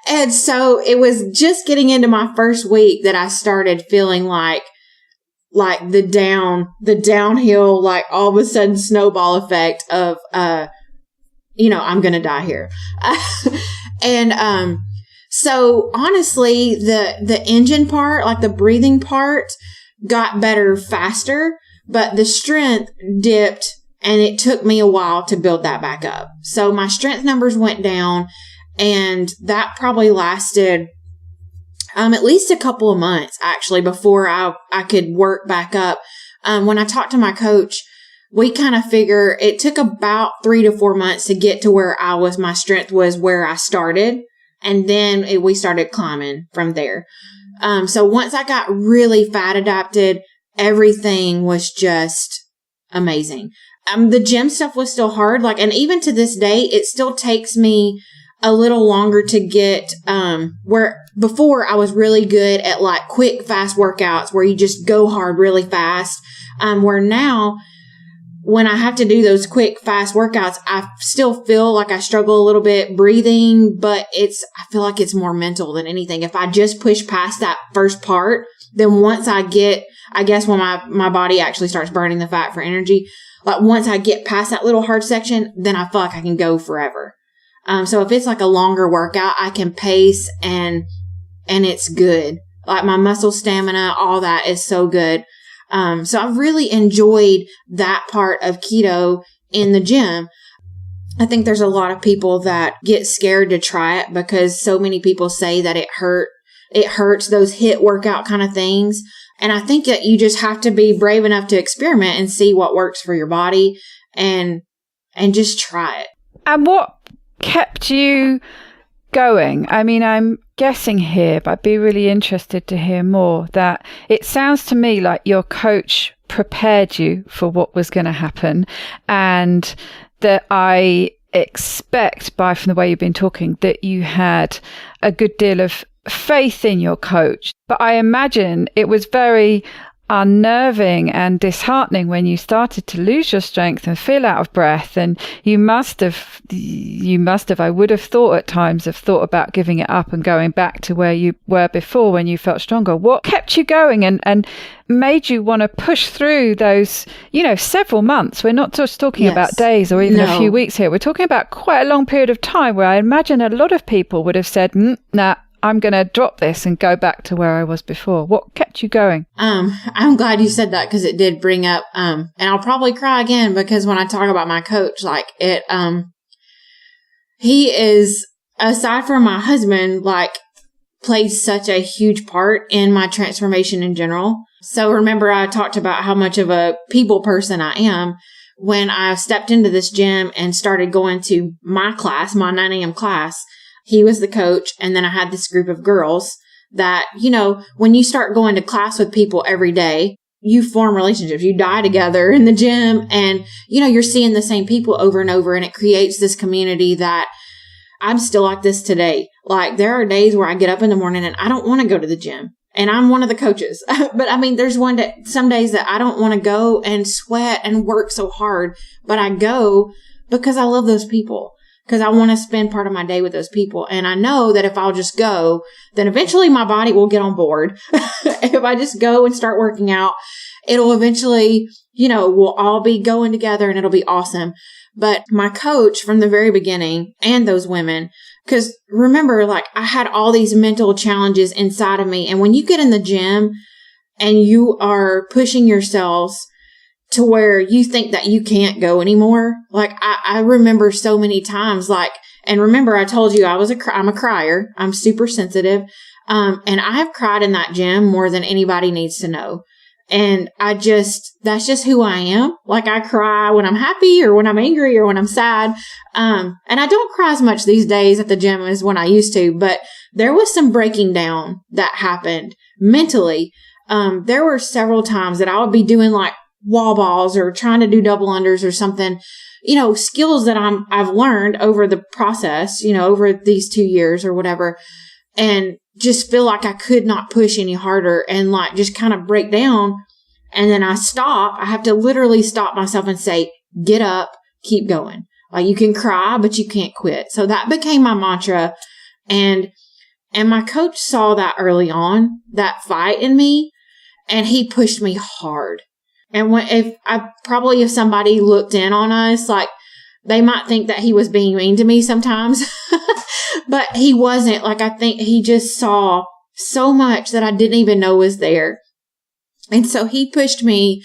And so it was just getting into my first week that I started feeling like the downhill, like all of a sudden snowball effect of, I'm going to die here. And, so honestly, the engine part, like the breathing part, got better faster, but the strength dipped, and it took me a while to build that back up. So my strength numbers went down, and that probably lasted at least a couple of months, actually, before I could work back up. When I talked to my coach, we kind of figure it took about 3 to 4 months to get to where my strength was where I started. And then we started climbing from there. So once I got really fat adapted, everything was just amazing. The gym stuff was still hard. And even to this day, it still takes me a little longer to get, where before I was really good at quick, fast workouts where you just go hard really fast. Where now, when I have to do those quick, fast workouts, I still feel like I struggle a little bit breathing, but I feel like it's more mental than anything. If I just push past that first part, then once I guess when my body actually starts burning the fat for energy, once I get past that little hard section, then I feel like I can go forever. So if it's a longer workout, I can pace and it's good. My muscle stamina, all that is so good. So I've really enjoyed that part of keto in the gym. I think there's a lot of people that get scared to try it because so many people say that it hurts, those HIIT workout kind of things. And I think that you just have to be brave enough to experiment and see what works for your body and just try it. And what kept you going? I mean, I'm guessing here, but I'd be really interested to hear more, that it sounds to me like your coach prepared you for what was going to happen, and that I expect from the way you've been talking that you had a good deal of faith in your coach. But I imagine it was very unnerving and disheartening when you started to lose your strength and feel out of breath, and you must have, I would have thought at times, about giving it up and going back to where you were before when you felt stronger. What kept you going and made you want to push through those, several months? We're not just talking about days or even a few weeks here. We're talking about quite a long period of time where I imagine a lot of people would have said, nah, I'm going to drop this and go back to where I was before. What kept you going? I'm glad you said that because it did bring up, and I'll probably cry again because when I talk about my coach, he is, aside from my husband, plays such a huge part in my transformation in general. So remember, I talked about how much of a people person I am. When I stepped into this gym and started going to my class, my 9 a.m. class, he was the coach. And then I had this group of girls that, when you start going to class with people every day, you form relationships. You die together in the gym and, you're seeing the same people over and over. And it creates this community that I'm still like this today. There are days where I get up in the morning and I don't want to go to the gym. And I'm one of the coaches. But I mean, there's some days that I don't want to go and sweat and work so hard. But I go because I love those people. Because I want to spend part of my day with those people. And I know that if I'll just go, then eventually my body will get on board. If I just go and start working out, it'll eventually, we'll all be going together and it'll be awesome. But my coach from the very beginning, and those women, because remember, I had all these mental challenges inside of me. And when you get in the gym and you are pushing yourselves to where you think that you can't go anymore. I remember so many times, and remember I told you I'm a crier. I'm super sensitive. And I've cried in that gym more than anybody needs to know. And that's just who I am. I cry when I'm happy or when I'm angry or when I'm sad. And I don't cry as much these days at the gym as when I used to, but there was some breaking down that happened mentally. There were several times that I would be doing wall balls or trying to do double unders or something, skills that I've learned over the process, over these 2 years or whatever, and just feel like I could not push any harder and just kind of break down. And then I have to literally stop myself and say, get up, keep going. You can cry, but you can't quit. So that became my mantra. And And my coach saw that early on, that fight in me, and he pushed me hard. And if somebody looked in on us, like, they might think that he was being mean to me sometimes, but he wasn't. Like, I think he just saw so much that I didn't even know was there. And so he pushed me,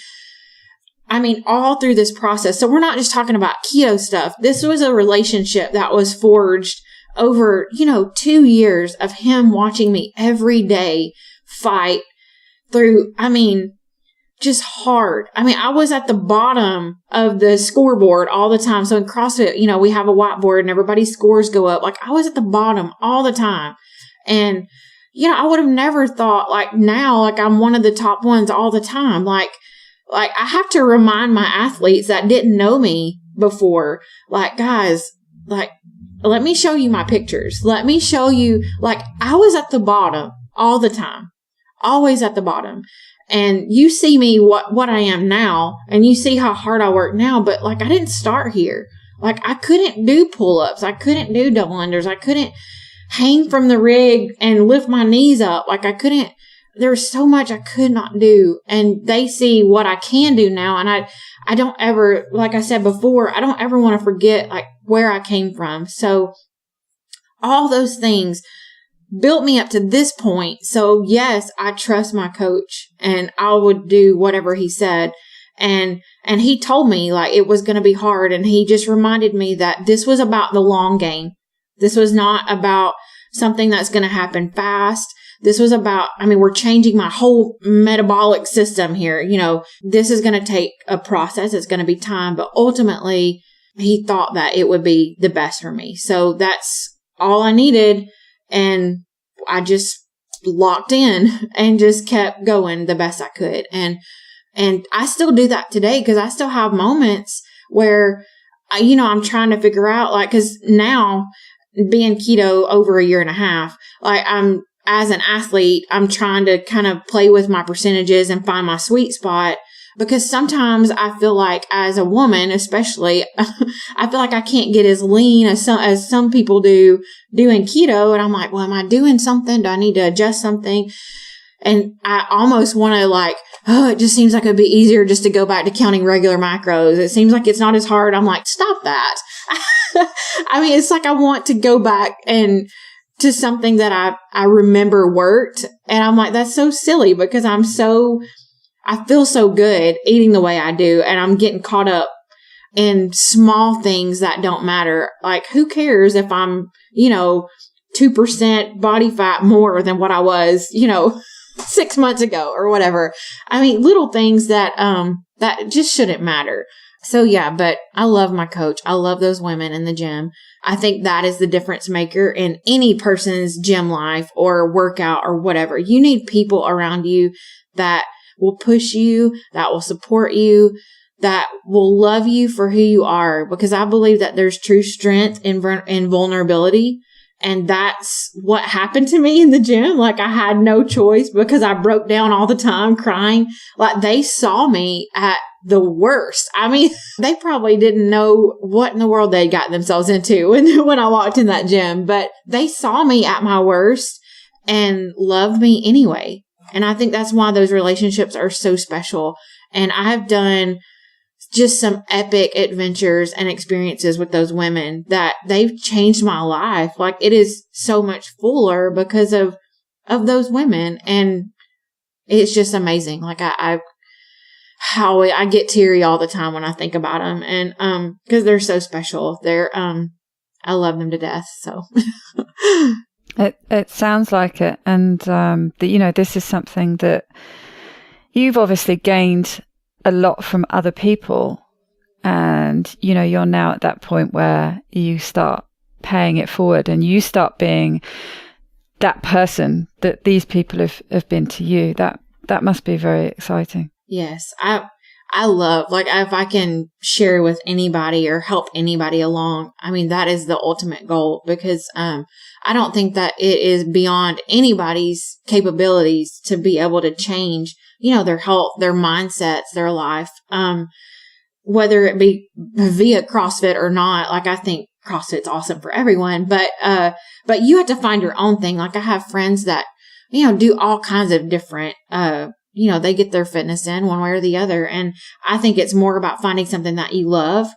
all through this process. So we're not just talking about keto stuff. This was a relationship that was forged over, 2 years of him watching me every day fight through, just hard. I was at the bottom of the scoreboard all the time. So in CrossFit, we have a whiteboard and everybody's scores go up. Like, I was at the bottom all the time. And, I would have never thought, like, now, like, I'm one of the top ones all the time. Like I have to remind my athletes that didn't know me before, like, guys, like, let me show you my pictures. Let me show you, like, I was at the bottom all the time, always at the bottom. And you see me, what I am now, and you see how hard I work now, but, like, I didn't start here. Like, I couldn't do pull-ups. I couldn't do double unders. I couldn't hang from the rig and lift my knees up. Like, there was so much I could not do. And they see what I can do now. And I don't ever, like I said before, I don't ever want to forget, like, where I came from. So all those things built me up to this point. So yes, I trust my coach and I would do whatever he said. And he told me, like, it was going to be hard. And he just reminded me that this was about the long game. This was not about something that's going to happen fast. This was about, we're changing my whole metabolic system here. This is going to take a process. It's going to be time, but ultimately he thought that it would be the best for me. So that's all I needed. And I just locked in and just kept going the best I could. And I still do that today because I still have moments where, I'm trying to figure out, like, because now being keto over a year and a half, like, as an athlete, I'm trying to kind of play with my percentages and find my sweet spot, because sometimes I feel like, as a woman, especially, I feel like I can't get as lean as some people do doing keto. And I'm like, well, am I doing something? Do I need to adjust something? And I almost want to, like, it just seems like it'd be easier just to go back to counting regular macros. It seems like it's not as hard. I'm like, stop that. It's like I want to go back and to something that I remember worked. And I'm like, that's so silly, because I feel so good eating the way I do. And I'm getting caught up in small things that don't matter. Like, who cares if I'm, 2% body fat more than what I was, 6 months ago or whatever. Little things that just shouldn't matter. So yeah, but I love my coach. I love those women in the gym. I think that is the difference maker in any person's gym life or workout or whatever. You need people around you that will push you, that will support you, that will love you for who you are. Because I believe that there's true strength in vulnerability. And that's what happened to me in the gym. Like, I had no choice because I broke down all the time crying. Like, they saw me at the worst. They probably didn't know what in the world they got themselves into when I walked in that gym, but they saw me at my worst and loved me anyway. And I think that's why those relationships are so special. And I've done just some epic adventures and experiences with those women that they've changed my life. Like, it is so much fuller because of those women. And it's just amazing. Like, I get teary all the time when I think about them. And, cause they're so special. I love them to death. So it sounds like it. And, this is something that you've obviously gained a lot from other people, and you're now at that point where you start paying it forward and you start being that person that these people have been to you. That must be very exciting. Yes, I love, like, if I can share with anybody or help anybody along, that is the ultimate goal, because I don't think that it is beyond anybody's capabilities to be able to change their health, their mindsets, their life, whether it be via CrossFit or not. Like, I think CrossFit's awesome for everyone, but you have to find your own thing. Like I have friends that, do all kinds of different, they get their fitness in one way or the other. And I think it's more about finding something that you love,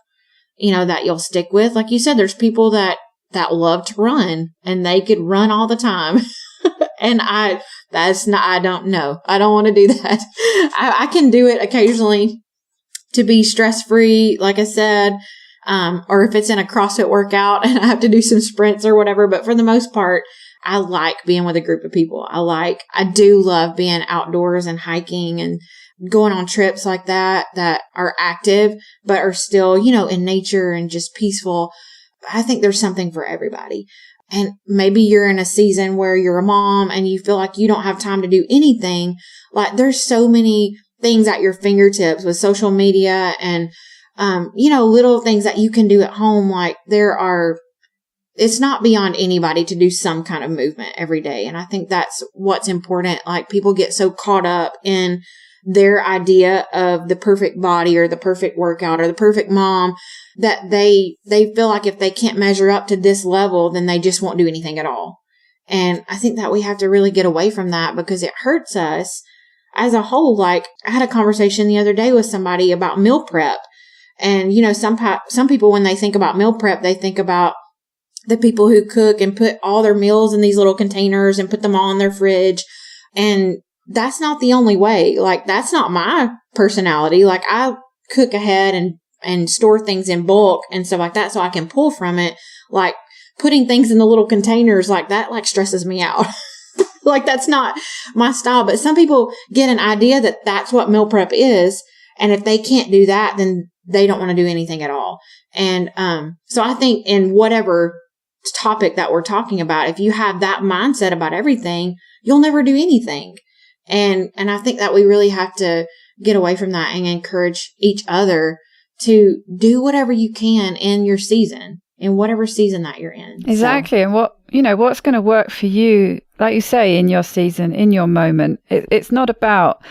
that you'll stick with. Like you said, there's people that love to run and they could run all the time. And I don't know. I don't want to do that. I can do it occasionally to be stress-free, like I said, or if it's in a CrossFit workout and I have to do some sprints or whatever. But for the most part, I like being with a group of people. I do love being outdoors and hiking and going on trips like that are active, but are still, in nature and just peaceful. I think there's something for everybody. And maybe you're in a season where you're a mom and you feel like you don't have time to do anything. Like there's so many things at your fingertips with social media and, little things that you can do at home. Like it's not beyond anybody to do some kind of movement every day. And I think that's what's important. Like people get so caught up in their idea of the perfect body or the perfect workout or the perfect mom that they feel like if they can't measure up to this level, then they just won't do anything at all. And I think that we have to really get away from that because it hurts us as a whole. Like I had a conversation the other day with somebody about meal prep. And, some people, when they think about meal prep, they think about the people who cook and put all their meals in these little containers and put them all in their fridge. And that's not the only way. Like, that's not my personality. Like, I cook ahead and store things in bulk and stuff like that so I can pull from it. Like, putting things in the little containers like that, like, stresses me out. Like, that's not my style. But some people get an idea that that's what meal prep is. And if they can't do that, then they don't want to do anything at all. And so I think in whatever topic that we're talking about, if you have that mindset about everything, you'll never do anything. And I think that we really have to get away from that and encourage each other to do whatever you can in your season, in whatever season that you're in. Exactly. So, and what's going to work for you, like you say, in your season, in your moment. It's not about,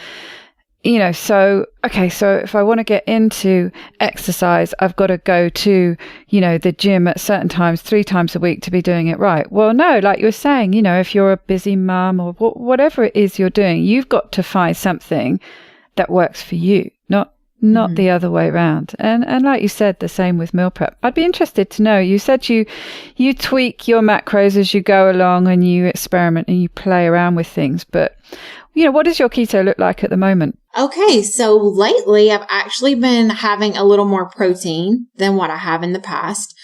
so if I want to get into exercise, I've got to go to, the gym at certain times, 3 times a week to be doing it right. Well, no, like you were saying, if you're a busy mum or whatever it is you're doing, you've got to find something that works for you, not the other way around. And like you said, the same with meal prep. I'd be interested to know, you said you tweak your macros as you go along and you experiment and you play around with things, but what does your keto look like at the moment? Okay, so lately I've actually been having a little more protein than what I have in the past.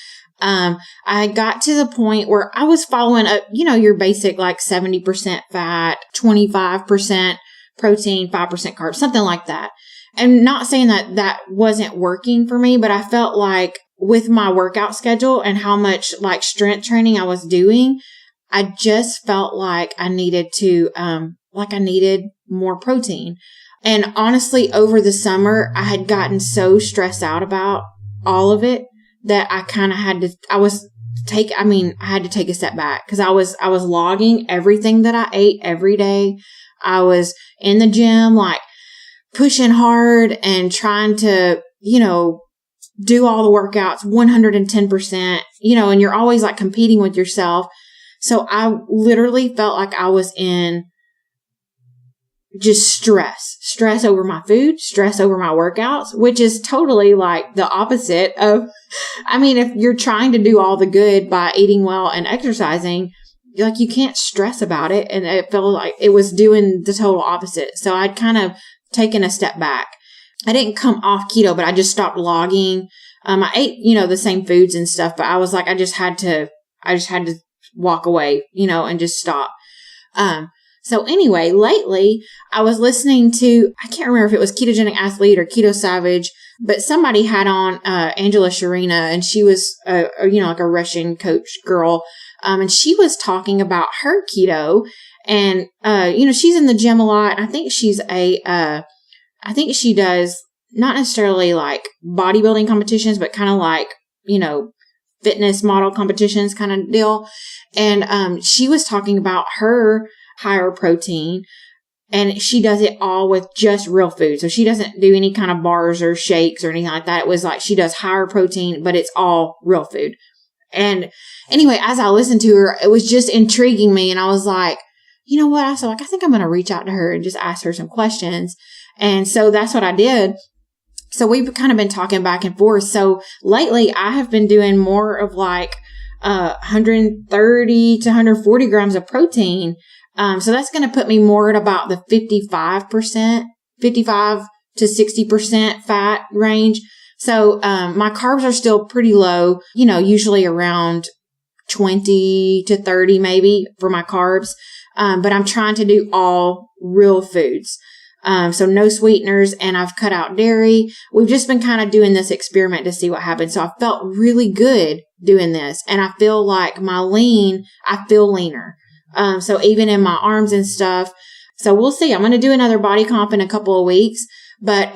I got to the point where I was following your basic like 70% fat, 25% protein, 5% carbs, something like that. And not saying that wasn't working for me, but I felt like with my workout schedule and how much like strength training I was doing, I just felt like I needed to, I needed more protein. And honestly, over the summer, I had gotten so stressed out about all of it that I kind of had to, I had to take a step back because I was logging everything that I ate every day. I was in the gym, like pushing hard and trying to, do all the workouts 110%, and you're always like competing with yourself. So I literally felt like I was in just stress over my food, stress over my workouts, which is totally like the opposite of, if you're trying to do all the good by eating well and exercising, like you can't stress about it. And it felt like it was doing the total opposite. So I'd kind of taken a step back. I didn't come off keto, but I just stopped logging. I ate, the same foods and stuff, but I was like, I just had to walk away, and just stop. So anyway, lately I was listening to, I can't remember if it was Ketogenic Athlete or Keto Savage, but somebody had on, Angela Sharina, and she was, like a Russian coach girl. And she was talking about her keto and, she's in the gym a lot. And I think I think she does not necessarily like bodybuilding competitions, but kind of like, fitness model competitions kind of deal. And, she was talking about her higher protein, and she does it all with just real food. So she doesn't do any kind of bars or shakes or anything like that. It was like she does higher protein, but it's all real food. And anyway, as I listened to her, it was just intriguing me. And I was like, you know what? I said, like, I think I'm going to reach out to her and just ask her some questions. And so that's what I did. So we've kind of been talking back and forth. So lately I have been doing more of like 130 to 140 grams of protein. So that's going to put me more at about the 55 to 60% fat range. So, my carbs are still pretty low, usually around 20 to 30 maybe for my carbs. But I'm trying to do all real foods. So no sweeteners, and I've cut out dairy. We've just been kind of doing this experiment to see what happens. So I felt really good doing this, and I feel like I feel leaner. So even in my arms and stuff. So we'll see. I'm going to do another body comp in a couple of weeks, but,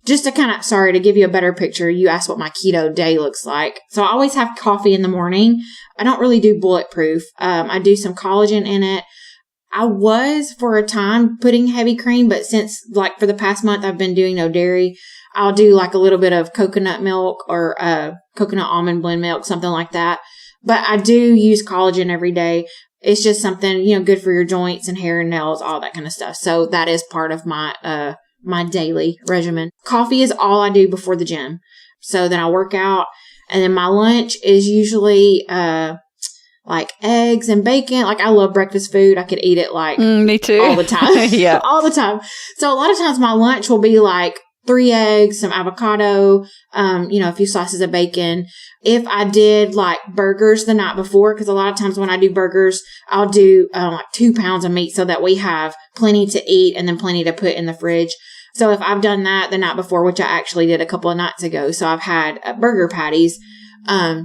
just to to give you a better picture, you asked what my keto day looks like. So I always have coffee in the morning. I don't really do bulletproof. I do some collagen in it. I was for a time putting heavy cream, but since like for the past month, I've been doing no dairy. I'll do like a little bit of coconut milk or coconut almond blend milk, something like that. But I do use collagen every day. It's just something, good for your joints and hair and nails, all that kind of stuff. So that is part of my daily regimen. Coffee is all I do before the gym. So then I work out, and then my lunch is usually, like eggs and bacon. Like I love breakfast food. I could eat it like me too. All the time. Yeah. All the time. So a lot of times my lunch will be like 3 eggs, some avocado, a few slices of bacon. If I did like burgers the night before, because a lot of times when I do burgers, I'll do like 2 pounds of meat so that we have plenty to eat and then plenty to put in the fridge. So if I've done that the night before, which I actually did a couple of nights ago, so I've had burger patties.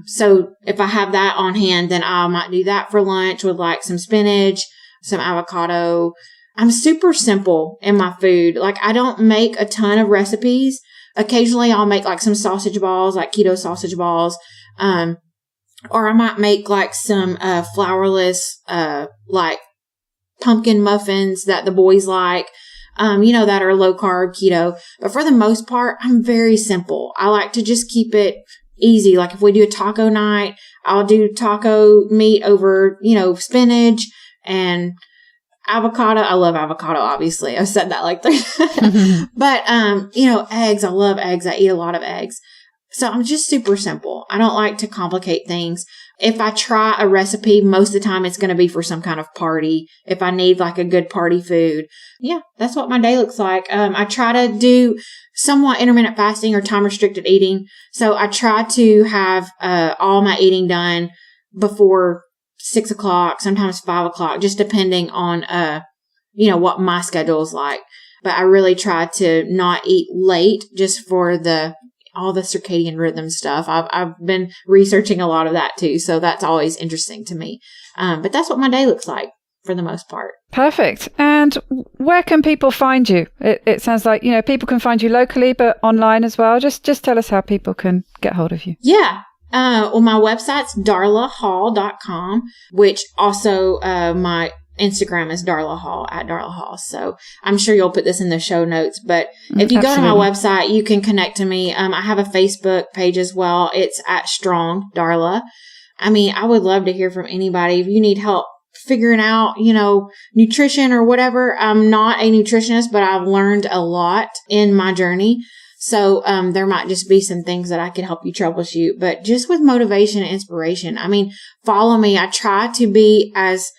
So if I have that on hand, then I might do that for lunch with like some spinach, some avocado. I'm super simple in my food. Like I don't make a ton of recipes. Occasionally I'll make like some sausage balls, like keto sausage balls. Or I might make like some, flourless, like pumpkin muffins that the boys like, that are low carb keto. But for the most part, I'm very simple. I like to just keep it easy. Like if we do a taco night, I'll do taco meat over, spinach and avocado. I love avocado, obviously. I've said that like 3 But, eggs. I love eggs. I eat a lot of eggs. So I'm just super simple. I don't like to complicate things. If I try a recipe, most of the time it's going to be for some kind of party. If I need like a good party food. Yeah, that's what my day looks like. I try to do somewhat intermittent fasting or time restricted eating. So I try to have, all my eating done before 6 o'clock, sometimes 5 o'clock, just depending on, what my schedule is like. But I really try to not eat late just for all the circadian rhythm stuff. I've been researching a lot of that too. So that's always interesting to me. But that's what my day looks like for the most part. Perfect. And where can people find you? It sounds like, people can find you locally, but online as well. Just tell us how people can get hold of you. Yeah. Well, my website's darlahall.com, which also, my Instagram is Darla Hall at Darla Hall. So I'm sure you'll put this in the show notes, but if you go to my website, you can connect to me. I have a Facebook page as well. It's at Strong Darla. I mean, I would love to hear from anybody. If you need help figuring out, nutrition or whatever, I'm not a nutritionist, but I've learned a lot in my journey. So, there might just be some things that I can help you troubleshoot, but just with motivation and inspiration. I mean, follow me. I try to be as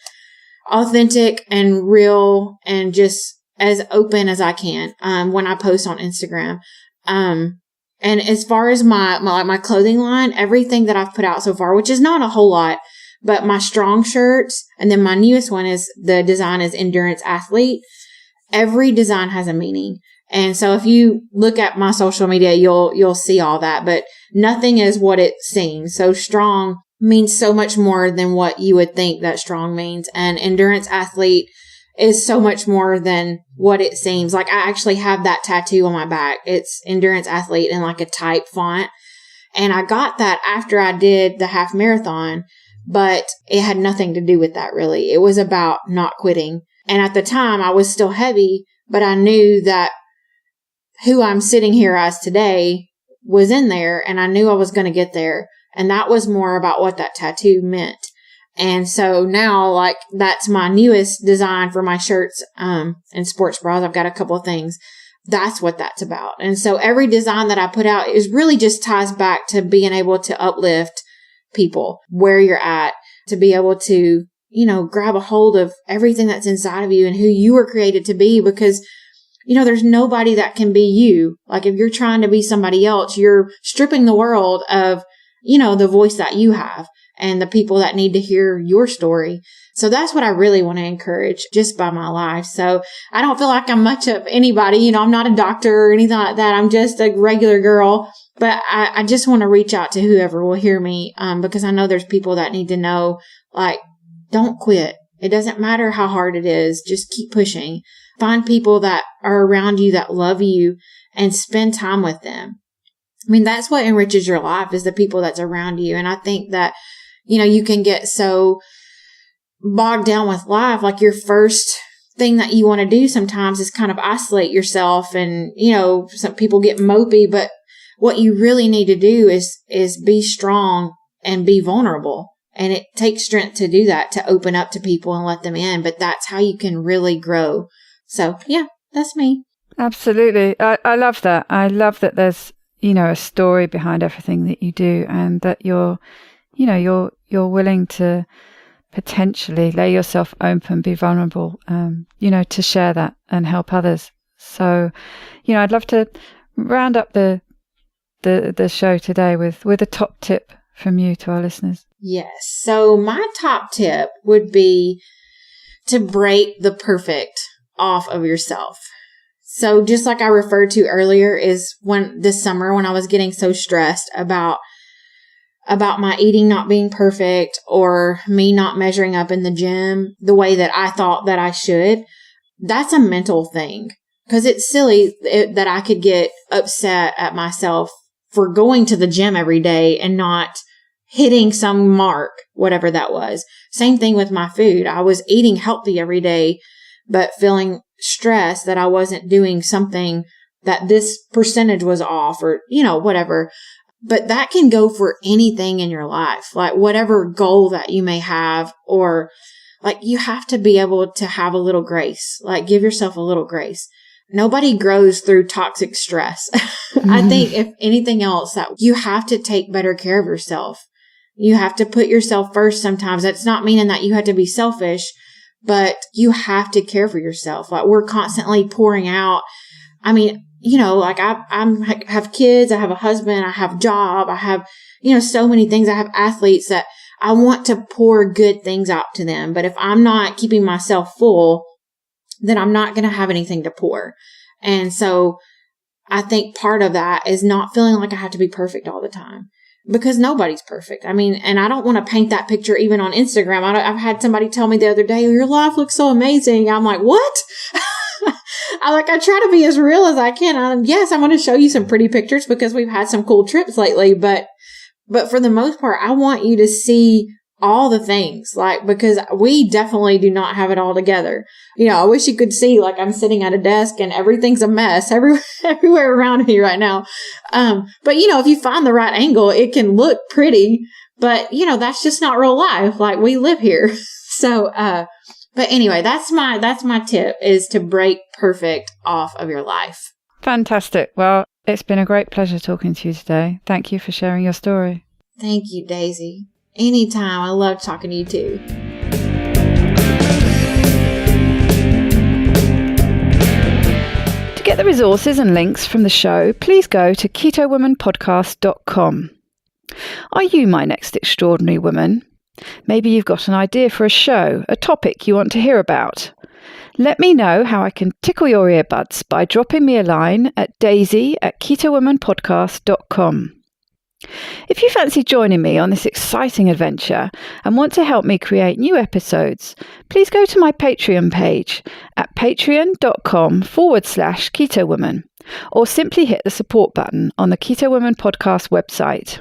authentic and real and just as open as I can, when I post on Instagram. And as far as my clothing line, everything that I've put out so far, which is not a whole lot, but my Strong shirts, and then my newest one the design is Endurance Athlete. Every design has a meaning. And so if you look at my social media, you'll see all that, but nothing is what it seems. So Strong means so much more than what you would think that strong means. And Endurance Athlete is so much more than what it seems. Like I actually have that tattoo on my back. It's Endurance Athlete in like a type font. And I got that after I did the half marathon, but it had nothing to do with that really. It was about not quitting. And at the time I was still heavy, but I knew that who I'm sitting here as today was in there, and I knew I was going to get there. And that was more about what that tattoo meant. And so now, like, that's my newest design for my shirts, and sports bras. I've got a couple of things. That's what that's about. And so every design that I put out is really just ties back to being able to uplift people where you're at, to be able to, grab a hold of everything that's inside of you and who you were created to be, because there's nobody that can be you. Like, if you're trying to be somebody else, you're stripping the world of, the voice that you have and the people that need to hear your story. So that's what I really want to encourage just by my life. So I don't feel like I'm much of anybody. I'm not a doctor or anything like that. I'm just a regular girl. But I just want to reach out to whoever will hear me, because I know there's people that need to know, like, don't quit. It doesn't matter how hard it is. Just keep pushing. Find people that are around you that love you and spend time with them. I mean, that's what enriches your life, is the people that's around you. And I think that, you can get so bogged down with life. Like, your first thing that you want to do sometimes is kind of isolate yourself. And, some people get mopey, but what you really need to do is be strong and be vulnerable. And it takes strength to do that, to open up to people and let them in. But that's how you can really grow. So, yeah, that's me. Absolutely. I love that. I love that there's, a story behind everything that you do, and that you're willing to potentially lay yourself open, be vulnerable, to share that and help others. So, I'd love to round up the show today with a top tip from you to our listeners. Yes. So my top tip would be to break the perfect off of yourself. So just like I referred to earlier, is this summer when I was getting so stressed about my eating not being perfect, or me not measuring up in the gym the way that I thought that I should. That's a mental thing, because it's silly that I could get upset at myself for going to the gym every day and not hitting some mark, whatever that was. Same thing with my food. I was eating healthy every day, but feeling stressed that I wasn't doing something, that this percentage was off, or, whatever. But that can go for anything in your life, like whatever goal that you may have, or like, you have to be able to have a little grace, like give yourself a little grace. Nobody grows through toxic stress. I think if anything else, that you have to take better care of yourself. You have to put yourself first sometimes. That's not meaning that you have to be selfish, but you have to care for yourself. Like, we're constantly pouring out. I mean, like I have kids, I have a husband, I have a job, I have, so many things. I have athletes that I want to pour good things out to them. But if I'm not keeping myself full, then I'm not going to have anything to pour. And so I think part of that is not feeling like I have to be perfect all the time, because nobody's perfect. I mean, and I don't want to paint that picture even on Instagram. I've had somebody tell me the other day, your life looks so amazing. I'm like, what? I try to be as real as I can. Yes, I'm going to show you some pretty pictures because we've had some cool trips lately, but for the most part, I want you to see all the things, because we definitely do not have it all together. I wish you could see, I'm sitting at a desk and everything's a mess everywhere around me right now. But if you find the right angle, it can look pretty, but that's just not real life. We live here. So, but anyway, that's my tip, is to break perfect off of your life. Fantastic. Well, it's been a great pleasure talking to you today. Thank you for sharing your story. Thank you, Daisy. Anytime. I love talking to you too. To get the resources and links from the show, please go to ketowomanpodcast.com. Are you my next extraordinary woman? Maybe you've got an idea for a show, a topic you want to hear about. Let me know how I can tickle your earbuds by dropping me a line at daisy@ketowomanpodcast.com. If you fancy joining me on this exciting adventure and want to help me create new episodes, please go to my Patreon page at patreon.com/KetoWoman, or simply hit the support button on the Keto Woman podcast website.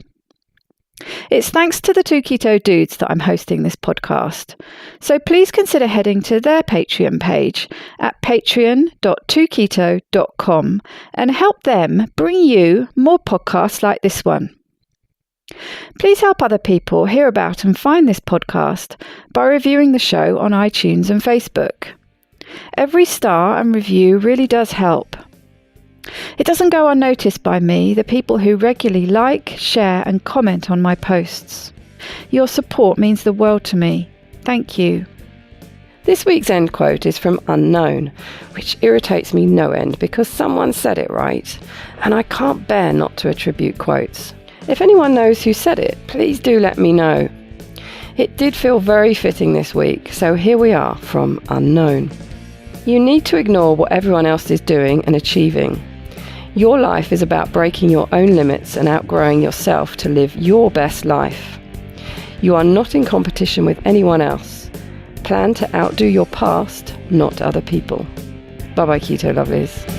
It's thanks to the two keto dudes that I'm hosting this podcast. So please consider heading to their Patreon page at patreon.2keto.com and help them bring you more podcasts like this one. Please help other people hear about and find this podcast by reviewing the show on iTunes and Facebook. Every star and review really does help. It doesn't go unnoticed by me, the people who regularly like, share and comment on my posts. Your support means the world to me. Thank you. This week's end quote is from Unknown, which irritates me no end because someone said it right, and I can't bear not to attribute quotes. If anyone knows who said it, please do let me know. It did feel very fitting this week, so here we are from Unknown. You need to ignore what everyone else is doing and achieving. Your life is about breaking your own limits and outgrowing yourself to live your best life. You are not in competition with anyone else. Plan to outdo your past, not other people. Bye-bye, Keto Lovelies.